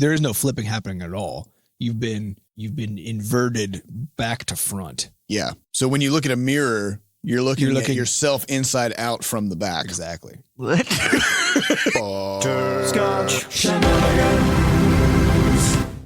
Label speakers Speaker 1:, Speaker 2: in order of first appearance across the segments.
Speaker 1: there is no flipping happening at all. You've been inverted back to front.
Speaker 2: Yeah. So when you look at a mirror, you're looking at yourself inside out from the back.
Speaker 1: Exactly.
Speaker 3: What?
Speaker 2: Butterscotch.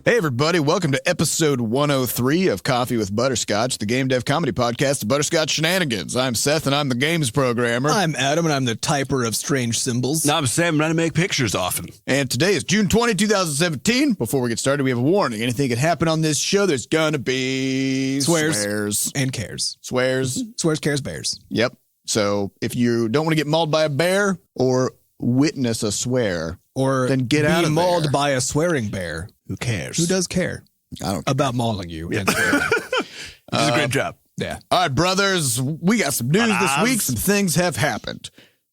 Speaker 2: Hey, everybody. Welcome to episode 103 of Coffee with Butterscotch, the game dev comedy podcast, the Butterscotch Shenanigans. I'm Seth, and I'm the games programmer.
Speaker 1: I'm Adam, and I'm the typer of strange symbols.
Speaker 3: No, I'm Sam, and I make pictures often.
Speaker 2: And today is June 20, 2017. Before we get started, we have a warning. Anything can happen on this show. There's going to be swears.
Speaker 1: And cares.
Speaker 2: Swears.
Speaker 1: Swears, cares, bears.
Speaker 2: Yep. So if you don't want to get mauled by a bear or witness a swear,
Speaker 1: or
Speaker 2: then get out of
Speaker 1: be mauled
Speaker 2: there.
Speaker 1: by a swearing bear.
Speaker 3: Who cares?
Speaker 1: Who does care?
Speaker 2: I don't care.
Speaker 1: About mauling you.
Speaker 3: Yeah.
Speaker 1: And swearing.
Speaker 3: Which is a great job.
Speaker 1: Yeah.
Speaker 2: All right, brothers, we got some news this week. Some things have happened.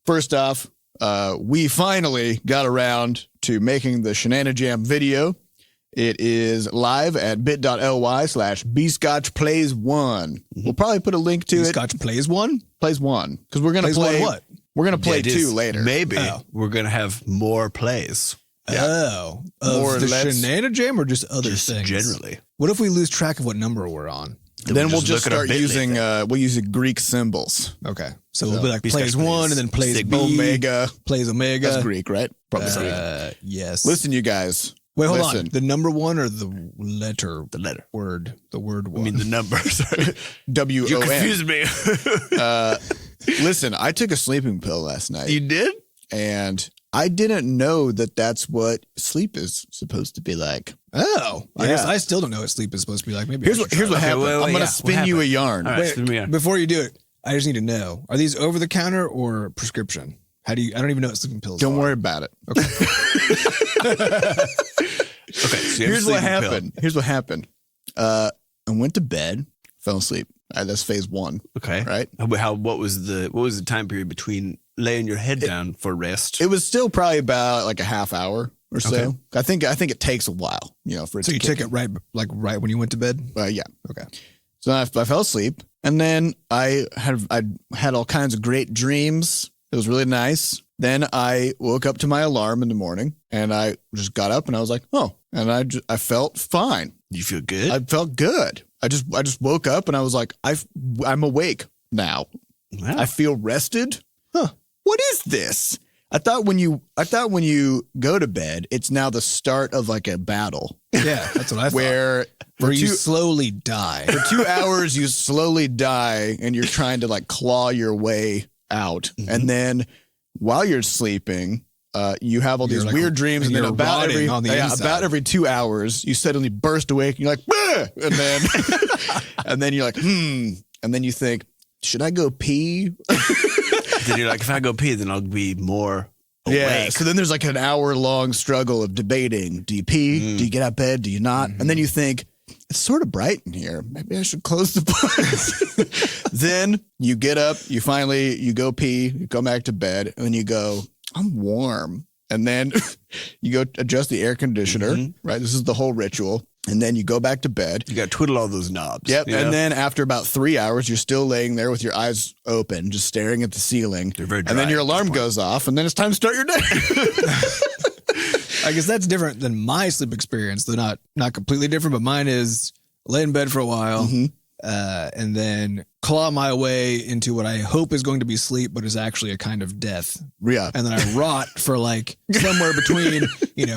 Speaker 2: First off, we finally got around to making the Shenanijam video. It is live at bit.ly/bscotchplays1. We'll probably put a link to it.
Speaker 1: Scotch plays one?
Speaker 2: Plays one. Because we're going to
Speaker 1: Plays
Speaker 2: play
Speaker 1: one what?
Speaker 2: We're going to play
Speaker 3: It
Speaker 2: two
Speaker 3: is
Speaker 2: later.
Speaker 3: Maybe
Speaker 1: Oh.
Speaker 3: we're going to have more plays.
Speaker 2: Yeah.
Speaker 1: Oh.
Speaker 2: More
Speaker 1: Of
Speaker 2: or
Speaker 1: the
Speaker 2: less.
Speaker 1: Shenanijam or just other
Speaker 3: Just
Speaker 1: things?
Speaker 3: generally.
Speaker 1: What if we lose track of what number we're on?
Speaker 2: Then we'll just
Speaker 3: look at our
Speaker 2: start
Speaker 3: Bitly
Speaker 2: using
Speaker 3: thing.
Speaker 2: we'll use Greek symbols.
Speaker 1: Okay. So we'll be like
Speaker 3: Bscotch
Speaker 1: plays one and then plays
Speaker 3: Sigma,
Speaker 1: B,
Speaker 2: Omega.
Speaker 1: plays Omega.
Speaker 2: That's Greek, right? Probably Greek.
Speaker 1: Yes.
Speaker 2: Listen, you guys.
Speaker 1: Wait, hold
Speaker 2: listen.
Speaker 1: on. The number one or the letter?
Speaker 3: The letter.
Speaker 1: Word. The word
Speaker 3: I
Speaker 1: one.
Speaker 3: mean, the number. Sorry.
Speaker 2: W-O-N.
Speaker 3: You confused me.
Speaker 2: Listen, I took a sleeping pill last night.
Speaker 3: You did?
Speaker 2: And I didn't know that that's what sleep is supposed to be like.
Speaker 1: Oh. I guess
Speaker 2: Yeah.
Speaker 1: I still don't know what sleep is supposed to be like. Maybe
Speaker 2: Here's
Speaker 1: I
Speaker 2: what
Speaker 1: should try that.
Speaker 2: happened.
Speaker 3: wait,
Speaker 2: I'm going
Speaker 3: yeah,
Speaker 2: to
Speaker 3: what
Speaker 2: spin you a
Speaker 3: happened?
Speaker 2: yarn.
Speaker 3: All right,
Speaker 1: Wait,
Speaker 3: spin me on.
Speaker 1: before you do it, I just need to know. Are these over the counter or prescription? How do you, I don't even know what sleeping pills
Speaker 2: Don't
Speaker 1: are.
Speaker 2: worry about it.
Speaker 3: Okay, so you have
Speaker 2: Here's
Speaker 3: a
Speaker 2: what
Speaker 3: sleeping pill.
Speaker 2: happened. Here's what happened. I went to bed, fell asleep. All right, that's phase one.
Speaker 3: Okay.
Speaker 2: Right?
Speaker 3: What was the time period between laying your head down for rest?
Speaker 2: It was still probably about like a half hour or so.
Speaker 3: Okay.
Speaker 2: I think it takes a while, for it
Speaker 1: So
Speaker 2: to
Speaker 1: you
Speaker 2: kick
Speaker 1: took it right when you went to bed?
Speaker 2: yeah.
Speaker 1: Okay.
Speaker 2: So I fell asleep, and then I had all kinds of great dreams. It was really nice. Then I woke up to my alarm in the morning, and I just got up, and I was like, oh, and I felt fine.
Speaker 3: Do you feel good?
Speaker 2: I felt good. I just woke up, and I was like, I'm awake now.
Speaker 3: Wow.
Speaker 2: I feel rested. Huh? What is this? I thought when you go to bed, it's now the start of like a battle.
Speaker 1: Yeah, that's what I thought.
Speaker 2: Where
Speaker 1: you slowly die.
Speaker 2: for 2 hours you slowly die and you're trying to like claw your way out.
Speaker 1: Mm-hmm.
Speaker 2: And then while you're sleeping, you have all these
Speaker 1: You're like-
Speaker 2: weird dreams, and then
Speaker 1: you're rotting on the inside.
Speaker 2: about every 2 hours you suddenly burst awake and you're like, bah! And then and then you're like, and then you think, should I go pee?
Speaker 3: Then you're like, if I go pee, then I'll be more
Speaker 2: Yeah.
Speaker 3: awake.
Speaker 2: So then there's like an hour-long struggle of debating. Do you pee? Do you get out of bed? Do you not? And then you think, it's sort of bright in here. Maybe I should close the blinds. Then you get up, you go pee, you go back to bed, and then you go, I'm warm. And then you go adjust the air conditioner, right? This is the whole ritual. And then you go back to bed.
Speaker 3: You got to twiddle all those knobs.
Speaker 2: Yep.
Speaker 3: you know?
Speaker 2: And then after about 3 hours, you're still laying there with your eyes open, just staring at the ceiling.
Speaker 3: They're very
Speaker 2: And then
Speaker 3: dry
Speaker 2: your
Speaker 3: at this
Speaker 2: alarm
Speaker 3: point.
Speaker 2: goes off, and then it's time to start your day.
Speaker 1: I guess that's different than my sleep experience. They're not completely different, but mine is lay in bed for a while and then claw my way into what I hope is going to be sleep, but is actually a kind of death.
Speaker 2: Yeah.
Speaker 1: And then I rot for like somewhere between,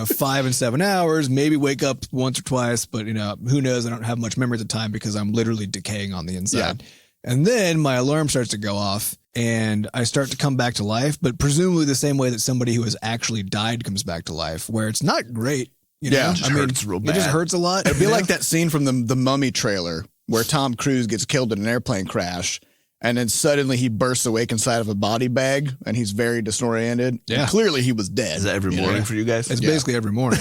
Speaker 1: 5 and 7 hours, maybe wake up once or twice, but who knows? I don't have much memory at the time because I'm literally decaying on the inside.
Speaker 2: Yeah.
Speaker 1: And then my alarm starts to go off and I start to come back to life, but presumably the same way that somebody who has actually died comes back to life, where it's not great.
Speaker 2: Yeah.
Speaker 3: It just hurts real
Speaker 1: It just
Speaker 3: bad.
Speaker 1: hurts a lot.
Speaker 2: It'd be like that scene from the Mummy trailer where Tom Cruise gets killed in an airplane crash, and then suddenly he bursts awake inside of a body bag, and he's very disoriented.
Speaker 1: Yeah.
Speaker 2: And clearly he was dead.
Speaker 3: Is that every morning for you guys?
Speaker 1: It's basically every morning.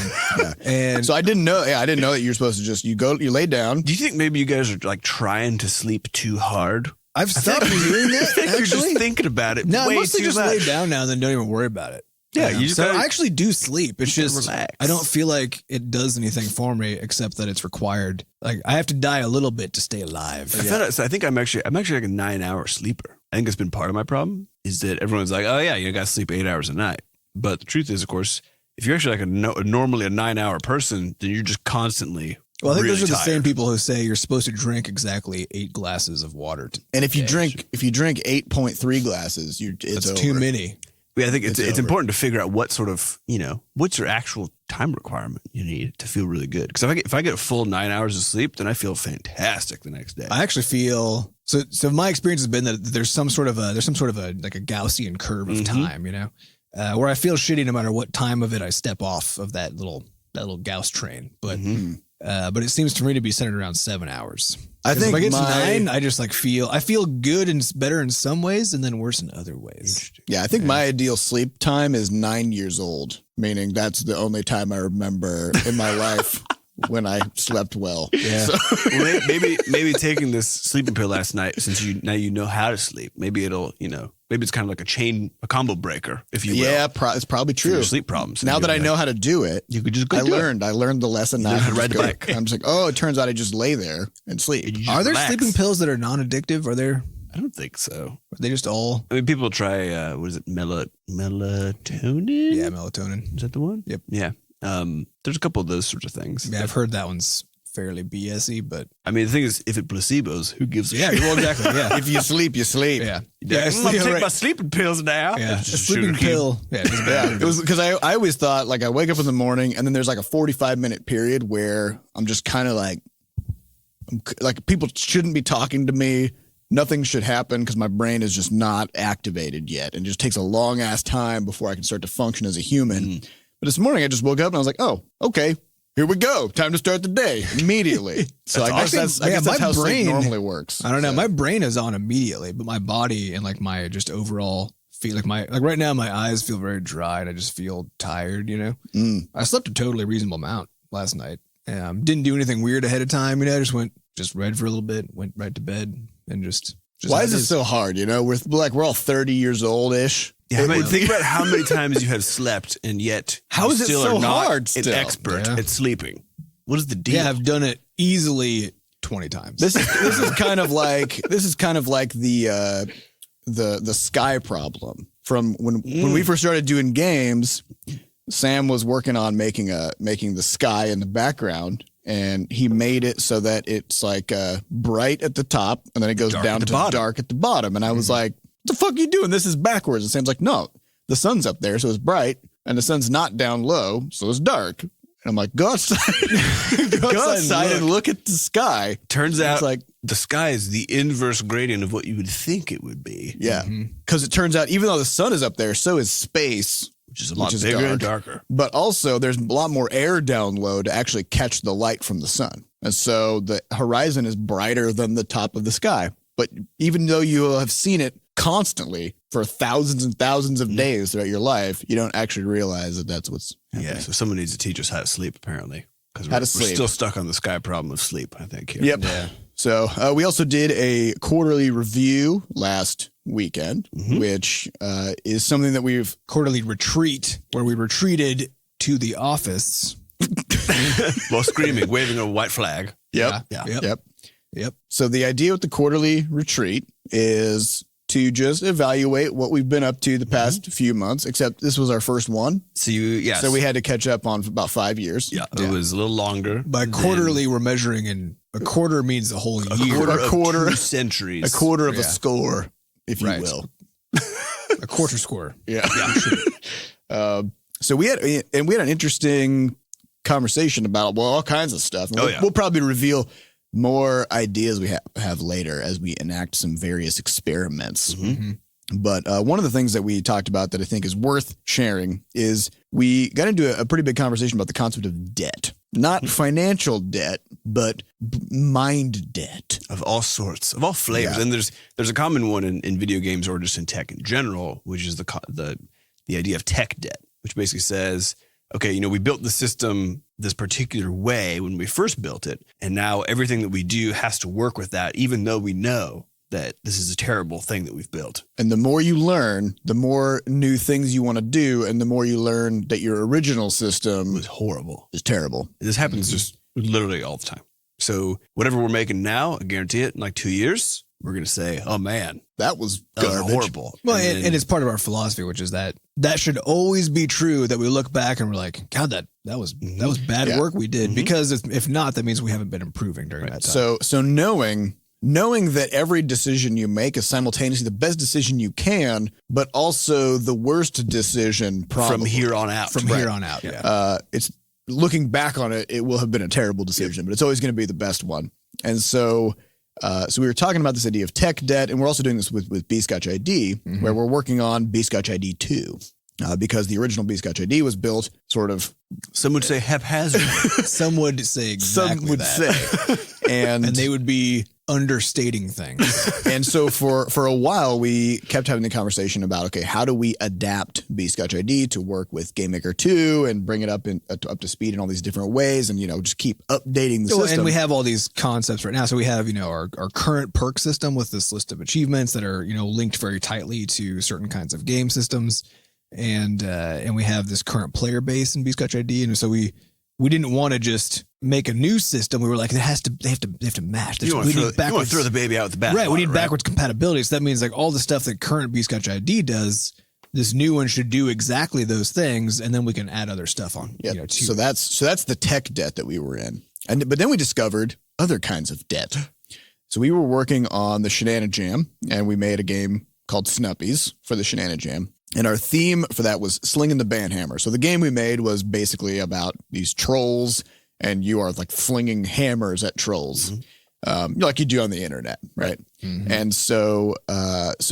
Speaker 1: And
Speaker 2: So I didn't know that you're supposed to just you lay down.
Speaker 3: Do you think maybe you guys are like trying to sleep too hard?
Speaker 1: I've stopped doing that.
Speaker 3: I think you're just
Speaker 1: Actually,
Speaker 3: thinking about it
Speaker 1: no, I
Speaker 3: way
Speaker 1: mostly
Speaker 3: too
Speaker 1: just
Speaker 3: much.
Speaker 1: lay down now and then don't even worry about it.
Speaker 3: Yeah, you just
Speaker 1: so
Speaker 3: gotta-
Speaker 1: I actually do sleep. It's
Speaker 3: you gotta
Speaker 1: just
Speaker 3: relax.
Speaker 1: I don't feel like it does anything for me except that it's required. Like I have to die a little bit to stay alive.
Speaker 3: I think I'm actually like a 9-hour sleeper. I think it's been part of my problem is that everyone's like, oh yeah, you got to sleep 8 hours a night. But the truth is, of course, if you're actually like normally a 9-hour person, then you're just constantly.
Speaker 1: Well, I think
Speaker 3: really
Speaker 1: those are the
Speaker 3: tired.
Speaker 1: same people who say you're supposed to drink exactly 8 glasses of water.
Speaker 2: And if you drink 8.3 glasses, it's
Speaker 1: That's
Speaker 2: over.
Speaker 1: too many.
Speaker 3: Yeah, I think it's
Speaker 2: over.
Speaker 3: important to figure out what sort of, what's your actual time requirement you need to feel really good. Because if I get a full 9 hours of sleep, then I feel fantastic the next day.
Speaker 1: I actually feel so. My experience has been that there's some sort of a like a Gaussian curve of time, where I feel shitty no matter what time of it I step off of that little Gauss train. But it seems to me to be centered around 7 hours.
Speaker 2: I think
Speaker 1: if I get to 9, I just I feel good and better in some ways and then worse in other ways.
Speaker 2: Yeah, I think my ideal sleep time is 9 years old, meaning that's the only time I remember in my life when I slept well.
Speaker 1: Yeah.
Speaker 2: So,
Speaker 3: Well, maybe taking this sleeping pill last night, since now you know how to sleep, maybe it'll, maybe it's kind of like a combo breaker, if you will.
Speaker 2: yeah, it's probably
Speaker 3: For
Speaker 2: true.
Speaker 3: your sleep problems.
Speaker 2: Now that I know how to do it,
Speaker 3: you could just go
Speaker 2: I
Speaker 3: do it.
Speaker 2: learned the lesson. Now
Speaker 3: learned how to
Speaker 2: I
Speaker 3: ride
Speaker 2: just
Speaker 3: the
Speaker 2: go-
Speaker 3: bike.
Speaker 2: I'm just like, oh, it turns out I just lay there and sleep.
Speaker 3: You just
Speaker 1: Are there
Speaker 3: relax.
Speaker 1: sleeping pills that are non-addictive? Are
Speaker 3: I don't think so.
Speaker 1: they just all?
Speaker 3: I mean, people try, what is it, melatonin?
Speaker 1: Yeah, melatonin.
Speaker 3: Is that the one?
Speaker 1: Yep.
Speaker 3: Yeah. There's a couple of those sorts of things.
Speaker 1: Yeah, I've heard that one's fairly BS-y, but
Speaker 3: I mean, the thing is, if it placebos, who gives a
Speaker 1: yeah,
Speaker 3: shit?
Speaker 1: well, exactly. Yeah,
Speaker 2: If you sleep, you sleep.
Speaker 1: yeah,
Speaker 3: Yeah,
Speaker 1: yeah.
Speaker 3: I'm gonna take my sleeping pills now.
Speaker 1: Yeah, a
Speaker 3: It's just a
Speaker 1: sleeping
Speaker 3: sugar cube.
Speaker 1: pill. Yeah, just
Speaker 2: Yeah, it was because I always thought like I wake up in the morning and then there's like a 45-minute period where I'm just kind of like people shouldn't be talking to me. Nothing should happen because my brain is just not activated yet. And it just takes a long ass time before I can start to function as a human. But this morning I just woke up and I was like, oh, okay, here we go. Time to start the day immediately. So I guess that's
Speaker 1: my
Speaker 2: how sleep
Speaker 1: brain
Speaker 2: normally works.
Speaker 1: I don't know.
Speaker 2: So-
Speaker 1: My brain is on immediately, but my body and like my just overall feel like right now my eyes feel very dry and I just feel tired. I slept a totally reasonable amount last night. Didn't do anything weird ahead of time. Just read for a little bit, went right to bed, and just
Speaker 2: Why is it so hard? We're all 30 years old ish.
Speaker 3: Yeah, I mean, think about how many times you have slept, and yet
Speaker 2: How
Speaker 3: you
Speaker 2: is it
Speaker 3: still
Speaker 2: so
Speaker 3: are not
Speaker 2: hard
Speaker 3: an
Speaker 2: still?
Speaker 3: expert
Speaker 1: Yeah.
Speaker 3: at sleeping. What is the deal?
Speaker 1: Yeah, I've done it easily 20 times.
Speaker 2: This is kind of like the sky problem from when we first started doing games. Sam was working on making the sky in the background, and he made it so that it's like bright at the top, and then it goes down to dark at the bottom. And I was like, "What the fuck are you doing? This is backwards." And Sam's like, "No, the sun's up there, so it's bright, and the sun's not down low, so it's dark." And I'm like, "Go outside, go outside and look at the sky."
Speaker 3: Turns
Speaker 2: It's
Speaker 3: out
Speaker 2: like,
Speaker 3: the sky is the inverse gradient of what you would think it would be,
Speaker 2: yeah, because it turns out even though the sun is up there, so is space.
Speaker 3: which is a lot
Speaker 2: is
Speaker 3: bigger and
Speaker 2: dark.
Speaker 3: darker.
Speaker 2: But also, there's a lot more air down low to actually catch the light from the sun. And so the horizon is brighter than the top of the sky. But even though you have seen it constantly for thousands and thousands of days throughout your life, you don't actually realize that that's what's happening.
Speaker 3: Yeah, so someone needs to teach us how to sleep, apparently. Because
Speaker 2: How to
Speaker 3: we're
Speaker 2: sleep.
Speaker 3: still stuck on the sky problem of sleep, I think. Here.
Speaker 2: Yep. So we also did a quarterly review last weekend, which is something that we've
Speaker 1: quarterly retreat where we retreated to the office.
Speaker 3: While screaming, waving a white flag.
Speaker 1: Yeah.
Speaker 2: Yep. So the idea with the quarterly retreat is to just evaluate what we've been up to the past few months, except this was our first one.
Speaker 3: So yes.
Speaker 2: So we had to catch up on about 5 years.
Speaker 3: Yeah, it was a little longer.
Speaker 1: By quarterly, we're measuring in a quarter means a whole year.
Speaker 3: A quarter
Speaker 2: of
Speaker 3: of 2 centuries.
Speaker 2: A quarter of a
Speaker 1: Yeah.
Speaker 2: score, if you
Speaker 1: Right.
Speaker 2: will.
Speaker 1: A quarter square.
Speaker 2: Yeah. So we had an interesting conversation about all kinds of stuff. And we'll probably reveal more ideas we have later as we enact some various experiments. But one of the things that we talked about that I think is worth sharing is we got into a pretty big conversation about the concept of debt. Not financial debt, but mind debt.
Speaker 3: Of all sorts, of all flavors.
Speaker 2: Yeah.
Speaker 3: And there's a common one in video games or just in tech in general, which is the idea of tech debt, which basically says, okay, we built the system this particular way when we first built it, and now everything that we do has to work with that, even though we know that this is a terrible thing that we've built.
Speaker 2: And the more you learn, the more new things you want to do, and the more you learn that your original system
Speaker 3: It was horrible.
Speaker 2: is terrible.
Speaker 3: This happens just literally all the time. So whatever we're making now, I guarantee it, in like 2 years, we're going to say, oh man,
Speaker 2: that was
Speaker 3: that was
Speaker 2: garbage.
Speaker 3: horrible.
Speaker 1: Well, and it's part of our philosophy, which is that should always be true, that we look back and we're like, God, that was bad
Speaker 2: Yeah.
Speaker 1: work we did. Because if not, that means we haven't been improving during that time.
Speaker 2: So knowing that every decision you make is simultaneously the best decision you can, but also the worst decision probably.
Speaker 3: From here on out.
Speaker 1: Here on out, yeah.
Speaker 2: It's looking back on it, it will have been a terrible decision, but it's always going to be the best one. And so we were talking about this idea of tech debt, and we're also doing this with Butterscotch ID, where we're working on Butterscotch ID 2. Because the original Butterscotch ID was built sort of,
Speaker 3: some would say haphazard.
Speaker 1: Some would say exactly
Speaker 2: some would
Speaker 1: that.
Speaker 2: say, and
Speaker 1: they would be understating things.
Speaker 2: And so for a while, we kept having the conversation about, okay, how do we adapt Butterscotch ID to work with GameMaker 2 and bring it up to speed in all these different ways, and just keep updating the system.
Speaker 1: And we have all these concepts right now. So we have our current perk system with this list of achievements that are linked very tightly to certain kinds of game systems, and we have this current player base in Butterscotch ID, and so we didn't want to just make a new system. We were like, they have to match.
Speaker 3: You want to throw the baby out with the bathwater.
Speaker 1: Right. We need backwards compatibility. So that means like all the stuff that current Butterscotch ID does, this new one should do exactly those things, and then we can add other stuff on.
Speaker 2: Yeah. So that's the tech debt that we were in, but then we discovered other kinds of debt. So we were working on the Shenana Jam, and we made a game called Snuppies for the Shenana Jam. And our theme for that was slinging the banhammer. So the game we made was basically about these trolls, and you are like flinging hammers at trolls, like you do on the internet, right? Mm-hmm. And so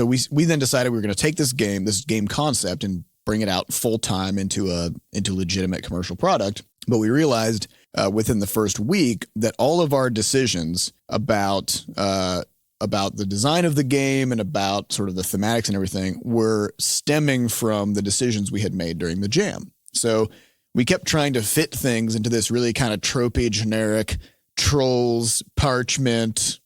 Speaker 2: we then decided we were going to take this game concept, and bring it out full time into legitimate commercial product. But we realized within the first week that all of our decisions about the design of the game and about sort of the thematics and everything were stemming from the decisions we had made during the jam. So we kept trying to fit things into this really kind of tropey, generic trolls, parchment,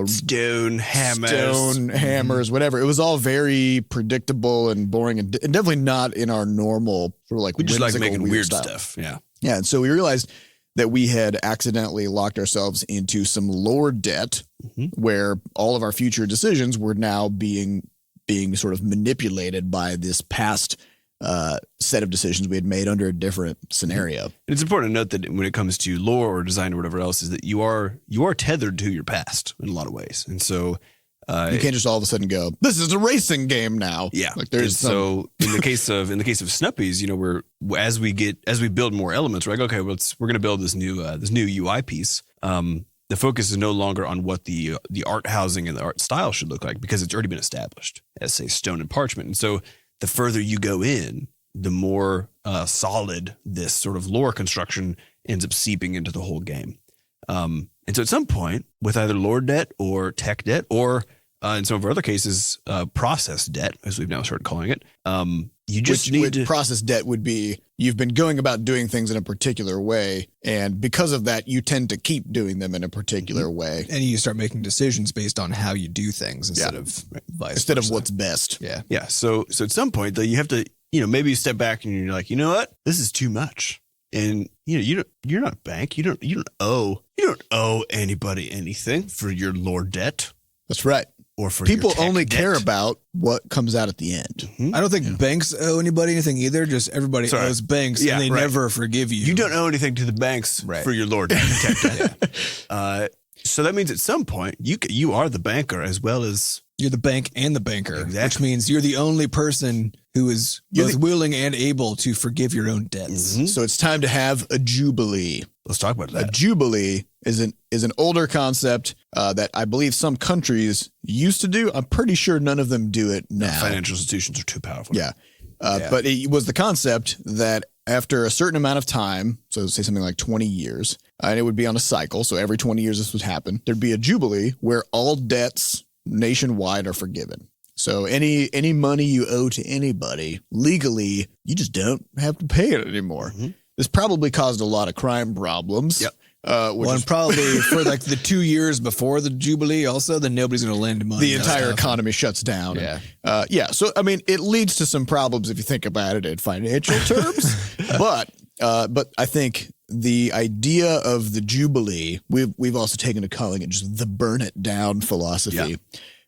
Speaker 3: stone hammers,
Speaker 2: whatever. It was all very predictable and boring, and definitely not in our normal sort of like
Speaker 3: we just like making weird
Speaker 2: style.
Speaker 3: Stuff. Yeah.
Speaker 2: Yeah. And so we realized that we had accidentally locked ourselves into some lore debt, where all of our future decisions were now being sort of manipulated by this past set of decisions we had made under a different scenario.
Speaker 3: It's important to note that when it comes to lore or design or whatever else, is that you are tethered to your past in a lot of ways, and so
Speaker 2: you can't just all of a sudden go, "This is a racing game now."
Speaker 3: Yeah,
Speaker 2: like there's
Speaker 3: so in the case of Snuppies, we're as we build more elements, we're like, okay, we're going to build this new UI piece. The focus is no longer on what the art housing and the art style should look like, because it's already been established as, say, stone and parchment. And so the further you go in, the more solid this sort of lore construction ends up seeping into the whole game. And so at some point, with either lore debt or tech debt, or in some of our other cases, process debt, as we've now started calling it, you just need to...
Speaker 2: Process debt would be, you've been going about doing things in a particular way, and because of that, you tend to keep doing them in a particular way.
Speaker 1: And you start making decisions based on how you do things instead of vice versa.
Speaker 2: Of what's best.
Speaker 1: Yeah.
Speaker 3: Yeah. So at some point, though, you have to, maybe you step back and you're like, you know what? This is too much. And you're not a bank. You don't owe anybody anything for your lore debt.
Speaker 2: That's right.
Speaker 3: Or for
Speaker 2: people
Speaker 3: your
Speaker 2: only
Speaker 3: debt.
Speaker 2: care about what comes out at the end.
Speaker 3: Mm-hmm.
Speaker 1: I don't think banks owe anybody anything either. Just everybody owes banks, and they never forgive you.
Speaker 3: You don't owe anything to the banks for your lore debt. So that means at some point you are the banker as well as
Speaker 1: you're the bank and the banker,
Speaker 3: exactly.
Speaker 1: Which means you're the only person who is both willing and able to forgive your own debts.
Speaker 2: Mm-hmm. So it's time to have a jubilee.
Speaker 3: Let's talk about that.
Speaker 2: A jubilee is an older concept that I believe some countries used to do. I'm pretty sure none of them do it now.
Speaker 3: Financial institutions are too powerful.
Speaker 2: Yeah. But it was the concept that after a certain amount of time, so say something like 20 years, and it would be on a cycle, so every 20 years this would happen, there'd be a jubilee where all debts nationwide are forgiven. So any money you owe to anybody, legally, you just don't have to pay it anymore. Mm-hmm. This probably caused a lot of crime problems.
Speaker 3: Yep.
Speaker 1: And probably for like the 2 years before the Jubilee also, then nobody's going to lend money.
Speaker 2: The entire economy shuts down.
Speaker 1: Yeah.
Speaker 2: So, I mean, it leads to some problems if you think about it in financial terms. But But I think the idea of the Jubilee, we've also taken to calling it just the burn it down philosophy,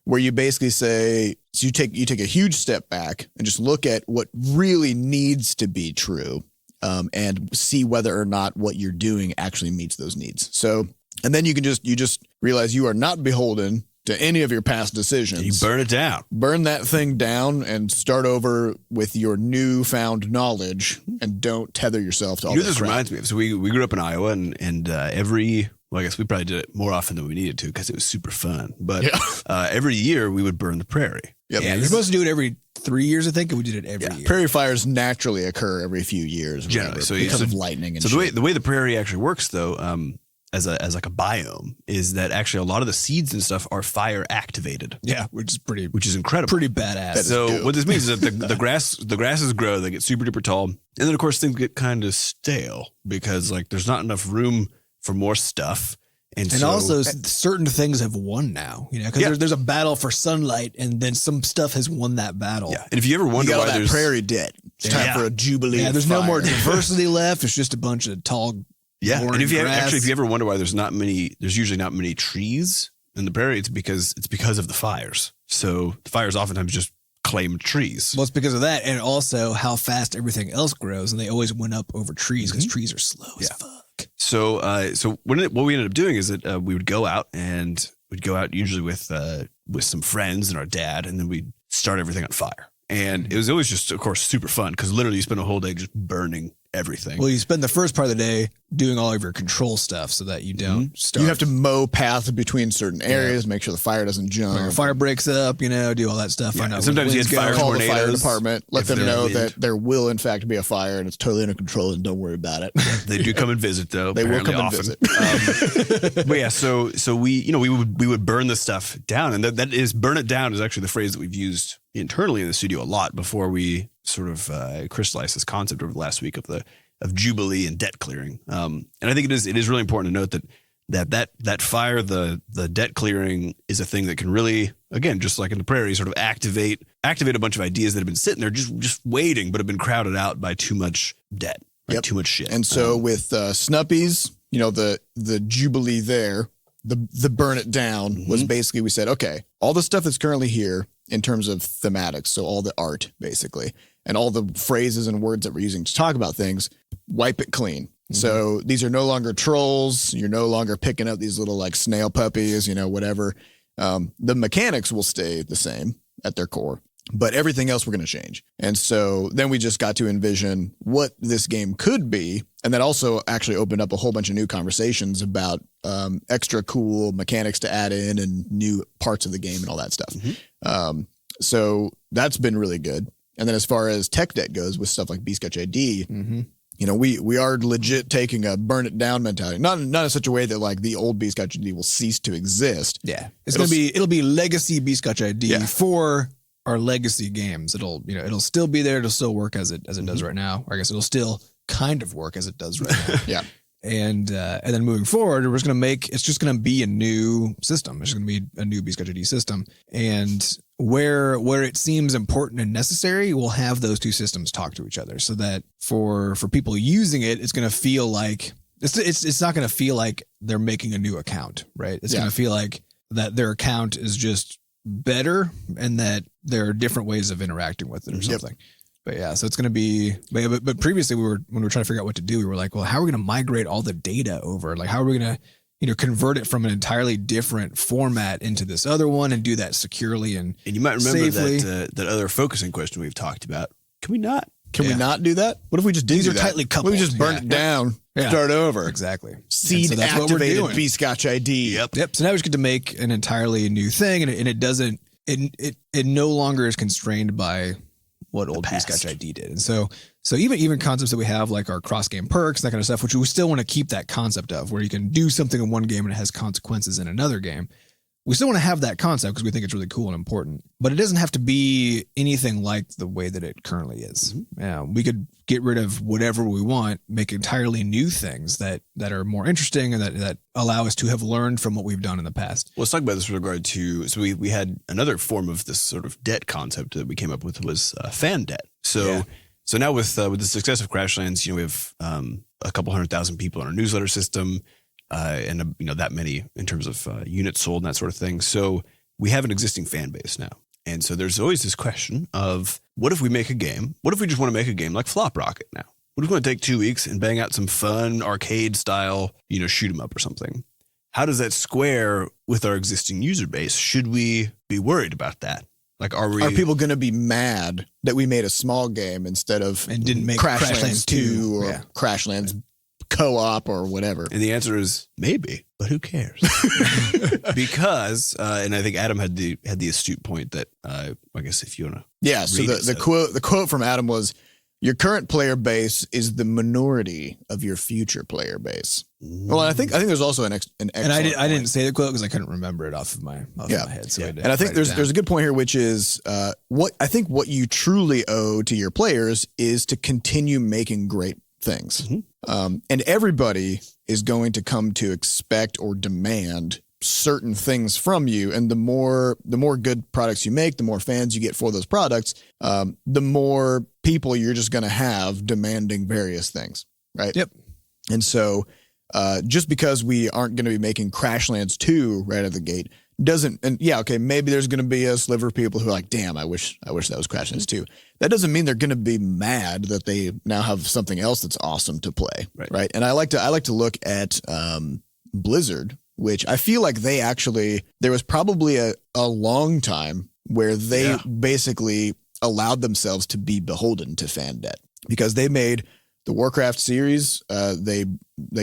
Speaker 2: where you basically say, so you take a huge step back and just look at what really needs to be true, and see whether or not what you're doing actually meets those needs. So, and then you just realize you are not beholden to any of your past decisions.
Speaker 3: You burn it down.
Speaker 2: Burn that thing down and start over with your newfound knowledge, and don't tether yourself to all
Speaker 3: You know,
Speaker 2: this
Speaker 3: this
Speaker 2: crap.
Speaker 3: reminds me of, so we grew up in Iowa, and every, well, I guess we probably did it more often than we needed to because it was super fun. But every year we would burn the prairie.
Speaker 2: Yep.
Speaker 1: Yeah, you're supposed to do it every 3 years, I think, and we did it every year.
Speaker 2: Prairie fires naturally occur every few years,
Speaker 3: Generally, so
Speaker 2: because of lightning and
Speaker 3: so
Speaker 2: shit.
Speaker 3: the way the prairie actually works, though, as like a biome, is that actually a lot of the seeds and stuff are fire activated.
Speaker 1: Yeah, which is
Speaker 3: incredible.
Speaker 1: pretty badass.
Speaker 3: So what this means is that the grasses grow, they get super duper tall, and then of course things get kind of stale because like there's not enough room for more stuff. And so,
Speaker 1: also certain things have won now, you know, because there's a battle for sunlight, and then some stuff has won that battle.
Speaker 3: Yeah, and if you ever wonder
Speaker 2: you got
Speaker 3: why
Speaker 2: all that
Speaker 3: there's
Speaker 2: prairie dead, it's time for a jubilee.
Speaker 1: Yeah,
Speaker 2: of
Speaker 1: there's no
Speaker 2: fire.
Speaker 1: more diversity left. It's just a bunch of tall.
Speaker 3: and if you
Speaker 1: grass.
Speaker 3: if you ever wonder why there's usually not many trees in the prairie, it's because of the fires. So the fires oftentimes just claim trees.
Speaker 1: Well, it's because of that, and also how fast everything else grows, and they always went up over trees because trees are slow as fuck.
Speaker 3: So what we ended up doing is that we would go out, and we'd go out usually with some friends and our dad, and then we'd start everything on fire. And it was always just, of course, super fun because literally you spend a whole day just burning everything.
Speaker 1: Well, you spend the first part of the day doing all of your control stuff so that you don't start.
Speaker 2: You have to mow paths between certain areas, make sure the fire doesn't jump.
Speaker 1: When your fire breaks up, you know, do all that stuff. Find out
Speaker 3: sometimes
Speaker 1: where
Speaker 3: you
Speaker 1: the
Speaker 3: had fire
Speaker 1: wind's going.
Speaker 2: Call the fire
Speaker 3: tornadoes,
Speaker 2: department, let
Speaker 3: if
Speaker 2: them
Speaker 3: there's
Speaker 2: know
Speaker 3: wind.
Speaker 2: that there will in fact be a fire and it's totally under control, and don't worry about it.
Speaker 3: They do come and visit, though.
Speaker 2: They will
Speaker 3: apparently
Speaker 2: come and
Speaker 3: often.
Speaker 2: visit.
Speaker 3: But yeah, so we would burn the stuff down, and that is burn it down is actually the phrase that we've used internally in the studio a lot before we sort of crystallized this concept over the last week of jubilee and debt clearing. And I think it is really important to note that fire, the debt clearing, is a thing that can really, again, just like in the prairie, sort of activate a bunch of ideas that have been sitting there just waiting, but have been crowded out by too much debt, too much shit.
Speaker 2: And so with Snuppies, you know, the jubilee there, the burn it down was basically, we said, okay, all the stuff that's currently here in terms of thematics, so all the art basically, and all the phrases and words that we're using to talk about things, wipe it clean. So these are no longer trolls. You're no longer picking up these little like snail puppies, you know, whatever. The mechanics will stay the same at their core, but everything else we're going to change. And so then we just got to envision what this game could be. And that also actually opened up a whole bunch of new conversations about extra cool mechanics to add in and new parts of the game and all that stuff. So that's been really good. And then as far as tech debt goes with stuff like Butterscotch ID, you know, we are legit taking a burn it down mentality, not in such a way that like the old Butterscotch ID will cease to exist.
Speaker 1: Yeah, it'll be legacy Butterscotch ID for our legacy games. It'll still be there. It'll still work as it does right now. Or I guess it'll still kind of work as it does right now.
Speaker 2: Yeah.
Speaker 1: And then moving forward, it's just going to be a new system. It's going to be a new Butterscotch ID system. And where it seems important and necessary, we'll have those two systems talk to each other so that for people using it, it's going to feel like it's not going to feel like they're making a new account, right? It's going to feel like that their account is just better and that there are different ways of interacting with it or something. But yeah, so it's going to be, but previously when we were trying to figure out what to do, we were like, well, how are we going to migrate all the data over? Like, how are we going to, convert it from an entirely different format into this other one and do that securely and
Speaker 3: you might remember
Speaker 1: safely.
Speaker 3: that other focusing question we've talked about. Can we not?
Speaker 2: Can we not do that? What if we just did
Speaker 1: These
Speaker 2: do
Speaker 1: are
Speaker 2: that?
Speaker 1: tightly coupled.
Speaker 2: We just burn it down, start over.
Speaker 1: Exactly.
Speaker 2: Seed
Speaker 1: And so that's what we're
Speaker 2: activated
Speaker 1: doing.
Speaker 2: Butterscotch ID.
Speaker 3: Yep.
Speaker 1: So now we just get to make an entirely new thing, and it doesn't. It no longer is constrained by what old Butterscotch ID did. And so even concepts that we have, like our cross game perks, that kind of stuff, which we still want to keep that concept of, where you can do something in one game and it has consequences in another game. We still want to have that concept because we think it's really cool and important, but it doesn't have to be anything like the way that it currently is. We could get rid of whatever we want, make entirely new things that are more interesting and that allow us to have learned from what we've done in the past.
Speaker 3: Well, let's talk about this with regard to, so we had another form of this sort of debt concept that we came up with was fan debt. So So now with the success of Crashlands, we have a couple 100,000 people in our newsletter system, and that many in terms of units sold and that sort of thing. So we have an existing fan base now. And so there's always this question of, what if we make a game? What if we just want to make a game like Flop Rocket now? What if we want to take 2 weeks and bang out some fun arcade style, shoot 'em up or something? How does that square with our existing user base? Should we be worried about that? Like, are
Speaker 2: people going to be mad that we made a small game instead of
Speaker 1: and didn't make
Speaker 2: Crashlands 2 or Crashlands co-op or whatever?
Speaker 3: And the answer is maybe, but who cares? Because, and I think Adam had the astute point that I guess if you want to,
Speaker 2: so the quote from Adam was, "Your current player base is the minority of your future player base." Well, I think there's also an excellent
Speaker 1: and I didn't say the quote because I couldn't remember it off of my head. So
Speaker 2: and I think there's a good point here, which is what you truly owe to your players is to continue making great things. Mm-hmm. And everybody is going to come to expect or demand certain things from you. And the more good products you make, the more fans you get for those products, the more people you're just going to have demanding various things. Right.
Speaker 1: Yep.
Speaker 2: And so just because we aren't going to be making Crashlands 2 right out of the gate maybe there's going to be a sliver of people who are like, damn, I wish that was Crashlands 2. That doesn't mean they're going to be mad that they now have something else that's awesome to play. Right. And I like to look at Blizzard, which I feel like there was probably a long time where they basically allowed themselves to be beholden to fan debt because they made the Warcraft series, they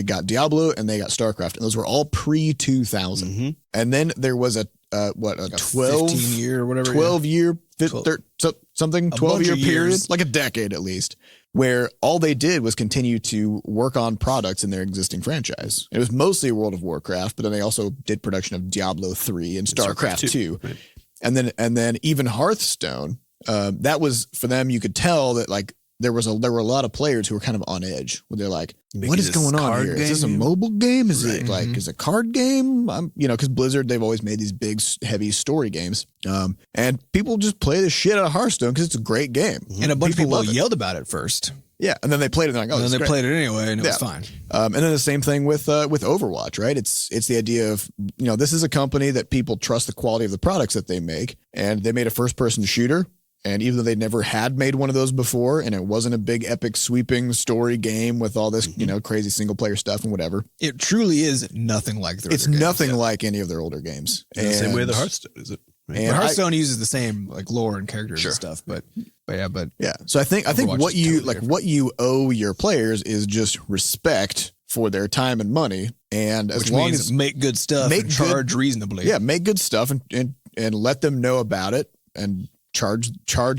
Speaker 2: got Diablo and they got StarCraft, and those were all pre-2000. Mm-hmm. And then there was a
Speaker 1: 15-year or whatever,
Speaker 2: 12-year, 12-year period, like a decade at least, where all they did was continue to work on products in their existing franchise. It was mostly World of Warcraft, but then they also did production of Diablo 3 and StarCraft 2. Right. And then even Hearthstone, that was for them, you could tell that like there were a lot of players who were kind of on edge where they're like, what is going on here? Is this a mobile game? Is it like, is it a card game? Because Blizzard, they've always made these big, heavy story games. And people just play the shit out of Hearthstone because it's a great game.
Speaker 1: And a bunch of people yelled about it first.
Speaker 2: Yeah. And then they played it and they're like,
Speaker 1: and then they played it anyway and it was fine.
Speaker 2: And then the same thing with Overwatch, right? It's the idea of, this is a company that people trust the quality of the products that they make. And they made a first person shooter. And even though they never had made one of those before, and it wasn't a big epic sweeping story game with all this, crazy single player stuff and whatever.
Speaker 1: It truly is nothing like their
Speaker 2: It's
Speaker 1: older
Speaker 2: nothing
Speaker 1: games.
Speaker 2: like any of their older games.
Speaker 3: And the same way the Hearthstone is it.
Speaker 1: Right? And Hearthstone uses the same like lore and characters and stuff, but.
Speaker 2: So I think what you what you owe your players is just respect for their time and money, and as long as
Speaker 1: make good stuff and charge reasonably.
Speaker 2: Yeah, make good stuff and let them know about it and charge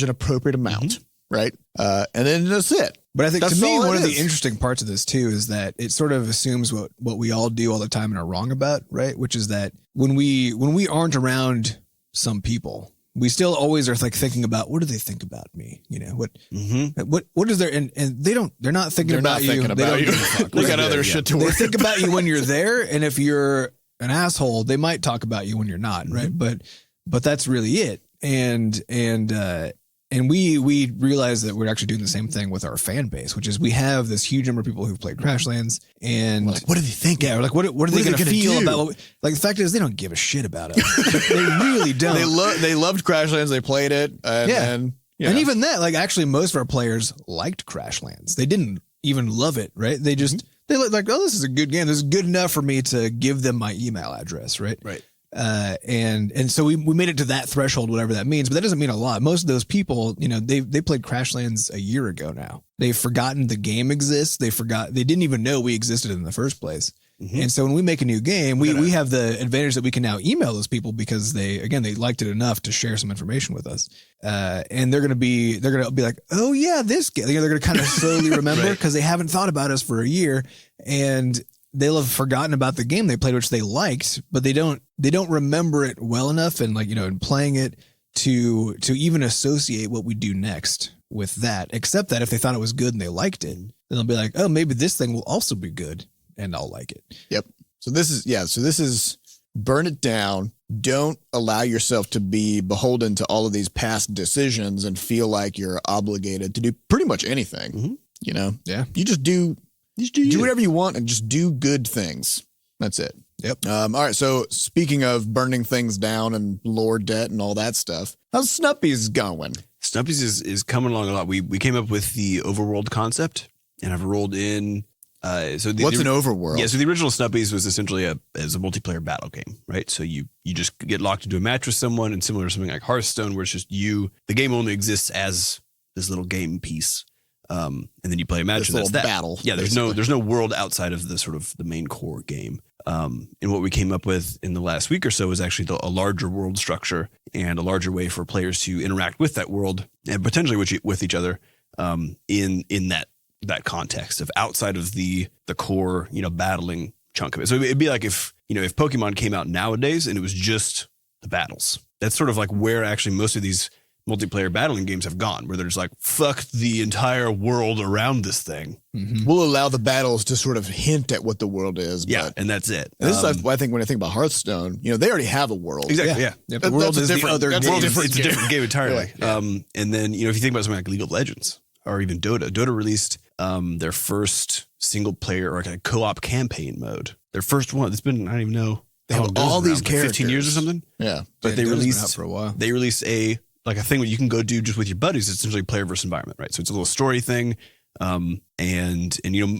Speaker 2: an appropriate amount, right? And then that's it.
Speaker 1: But I think to me, one of the interesting parts of this too is that it sort of assumes what we all do all the time and are wrong about, right? Which is that when we aren't around some people, we still always are like thinking about what do they think about me? What is their and they're not thinking about you. They don't give a fuck.
Speaker 2: They got other shit to worry about.
Speaker 1: They think about you when you're there, and if you're an asshole, they might talk about you when you're not, right? But that's really it. And we realize that we're actually doing the same thing with our fan base, which is we have this huge number of people who've played Crashlands, and
Speaker 2: like, what do they think?
Speaker 1: Yeah, what are they going to feel about? Like the fact is, they don't give a shit about us. They really don't.
Speaker 2: They loved Crashlands. They played it, and
Speaker 1: even that, like actually, most of our players liked Crashlands. They didn't even love it, right? They just they looked like, oh, this is a good game. This is good enough for me to give them my email address, right?
Speaker 3: Right.
Speaker 1: And so we made it to that threshold, whatever that means, but that doesn't mean a lot. Most of those people, they played Crashlands a year ago now. They've forgotten the game exists. They didn't even know we existed in the first place. Mm-hmm. And so when we make a new game, we have the advantage that we can now email those people because they liked it enough to share some information with us. And they're going to be like, oh yeah, this game. They're going to kind of slowly remember because they haven't thought about us for a year, and they'll have forgotten about the game they played, which they liked, but they don't remember it well enough and in playing it to even associate what we do next with that, except that if they thought it was good and they liked it, then they'll be like, oh, maybe this thing will also be good and I'll like it.
Speaker 2: Yep. So this is burn it down, don't allow yourself to be beholden to all of these past decisions and feel like you're obligated to do pretty much anything. You know?
Speaker 1: Yeah.
Speaker 2: You just do whatever you want and just do good things. That's it.
Speaker 1: Yep.
Speaker 2: All right. So speaking of burning things down and lore debt and all that stuff, how's Snuppies going?
Speaker 3: Snuppies is coming along a lot. We came up with the overworld concept, and I've rolled in. What's
Speaker 2: an overworld?
Speaker 3: Yeah, so the original Snuppies was essentially a multiplayer battle game, right? So you just get locked into a match with someone, and similar to something like Hearthstone, where it's just you. The game only exists as this little game piece, and then you play a match.
Speaker 2: This little
Speaker 3: that
Speaker 2: battle.
Speaker 3: Yeah, there's no world outside of the sort of the main core game. And what we came up with in the last week or so was actually a larger world structure and a larger way for players to interact with that world and potentially with each other in that context of outside of the core, battling chunk of it. So it'd be like if Pokemon came out nowadays and it was just the battles. That's sort of like where actually most of these multiplayer battling games have gone, where they're just like, fuck the entire world around this thing.
Speaker 2: We'll allow the battles to sort of hint at what the world is.
Speaker 3: Yeah,
Speaker 2: but
Speaker 3: and that's it.
Speaker 2: this is, I think, when I think about Hearthstone, they already have a world.
Speaker 3: Exactly. Yeah.
Speaker 1: Yep. The world is the other
Speaker 2: that's
Speaker 1: game.
Speaker 3: It's a different game entirely. And then, if you think about something like League of Legends or even Dota released their first single player or like a co-op campaign mode. Their first one. It's been, I don't even know.
Speaker 2: They have all these characters.
Speaker 3: 15 years or something.
Speaker 2: Yeah.
Speaker 3: But they
Speaker 1: Dota's been
Speaker 3: released
Speaker 1: out for a while.
Speaker 3: They released a thing where you can go do just with your buddies. It's essentially player versus environment, right? So it's a little story thing. And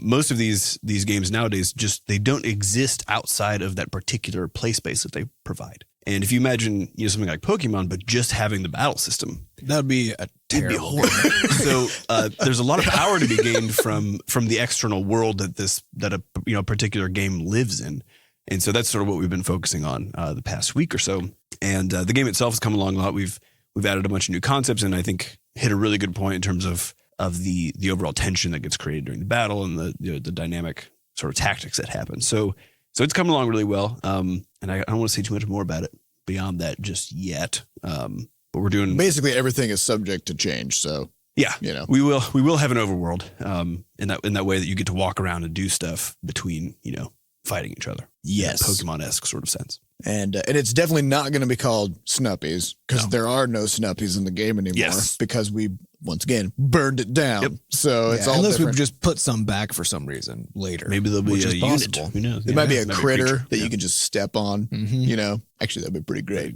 Speaker 3: most of these games nowadays they don't exist outside of that particular play space that they provide. And if you imagine something like Pokemon, but just having the battle system,
Speaker 1: That would be a terrible.
Speaker 3: it'd be horrible. So there's a lot of power to be gained from the external world that a particular game lives in. And so that's sort of what we've been focusing on the past week or so. And the game itself has come along a lot. We've added a bunch of new concepts, and I think hit a really good point in terms of the overall tension that gets created during the battle and the dynamic sort of tactics that happen. So it's coming along really well. And I don't want to say too much more about it beyond that just yet. But we're doing
Speaker 2: Basically, everything is subject to change. So
Speaker 3: yeah, we will have an overworld in that way that you get to walk around and do stuff between fighting each other.
Speaker 2: Yes.
Speaker 3: Pokemon-esque sort of sense.
Speaker 2: And it's definitely not going to be called Snuppies because there are no Snuppies in the game anymore because we, once again, burned it down.
Speaker 3: Yep.
Speaker 2: So it's all
Speaker 1: unless
Speaker 2: different.
Speaker 1: we just put some back for some reason later.
Speaker 3: Maybe there'll be
Speaker 1: which
Speaker 3: a
Speaker 1: is
Speaker 3: unit.
Speaker 1: possible.
Speaker 3: Who knows?
Speaker 2: It might be a
Speaker 3: Maybe
Speaker 2: critter
Speaker 3: creature.
Speaker 2: that you can just step on, Actually, that'd be pretty great.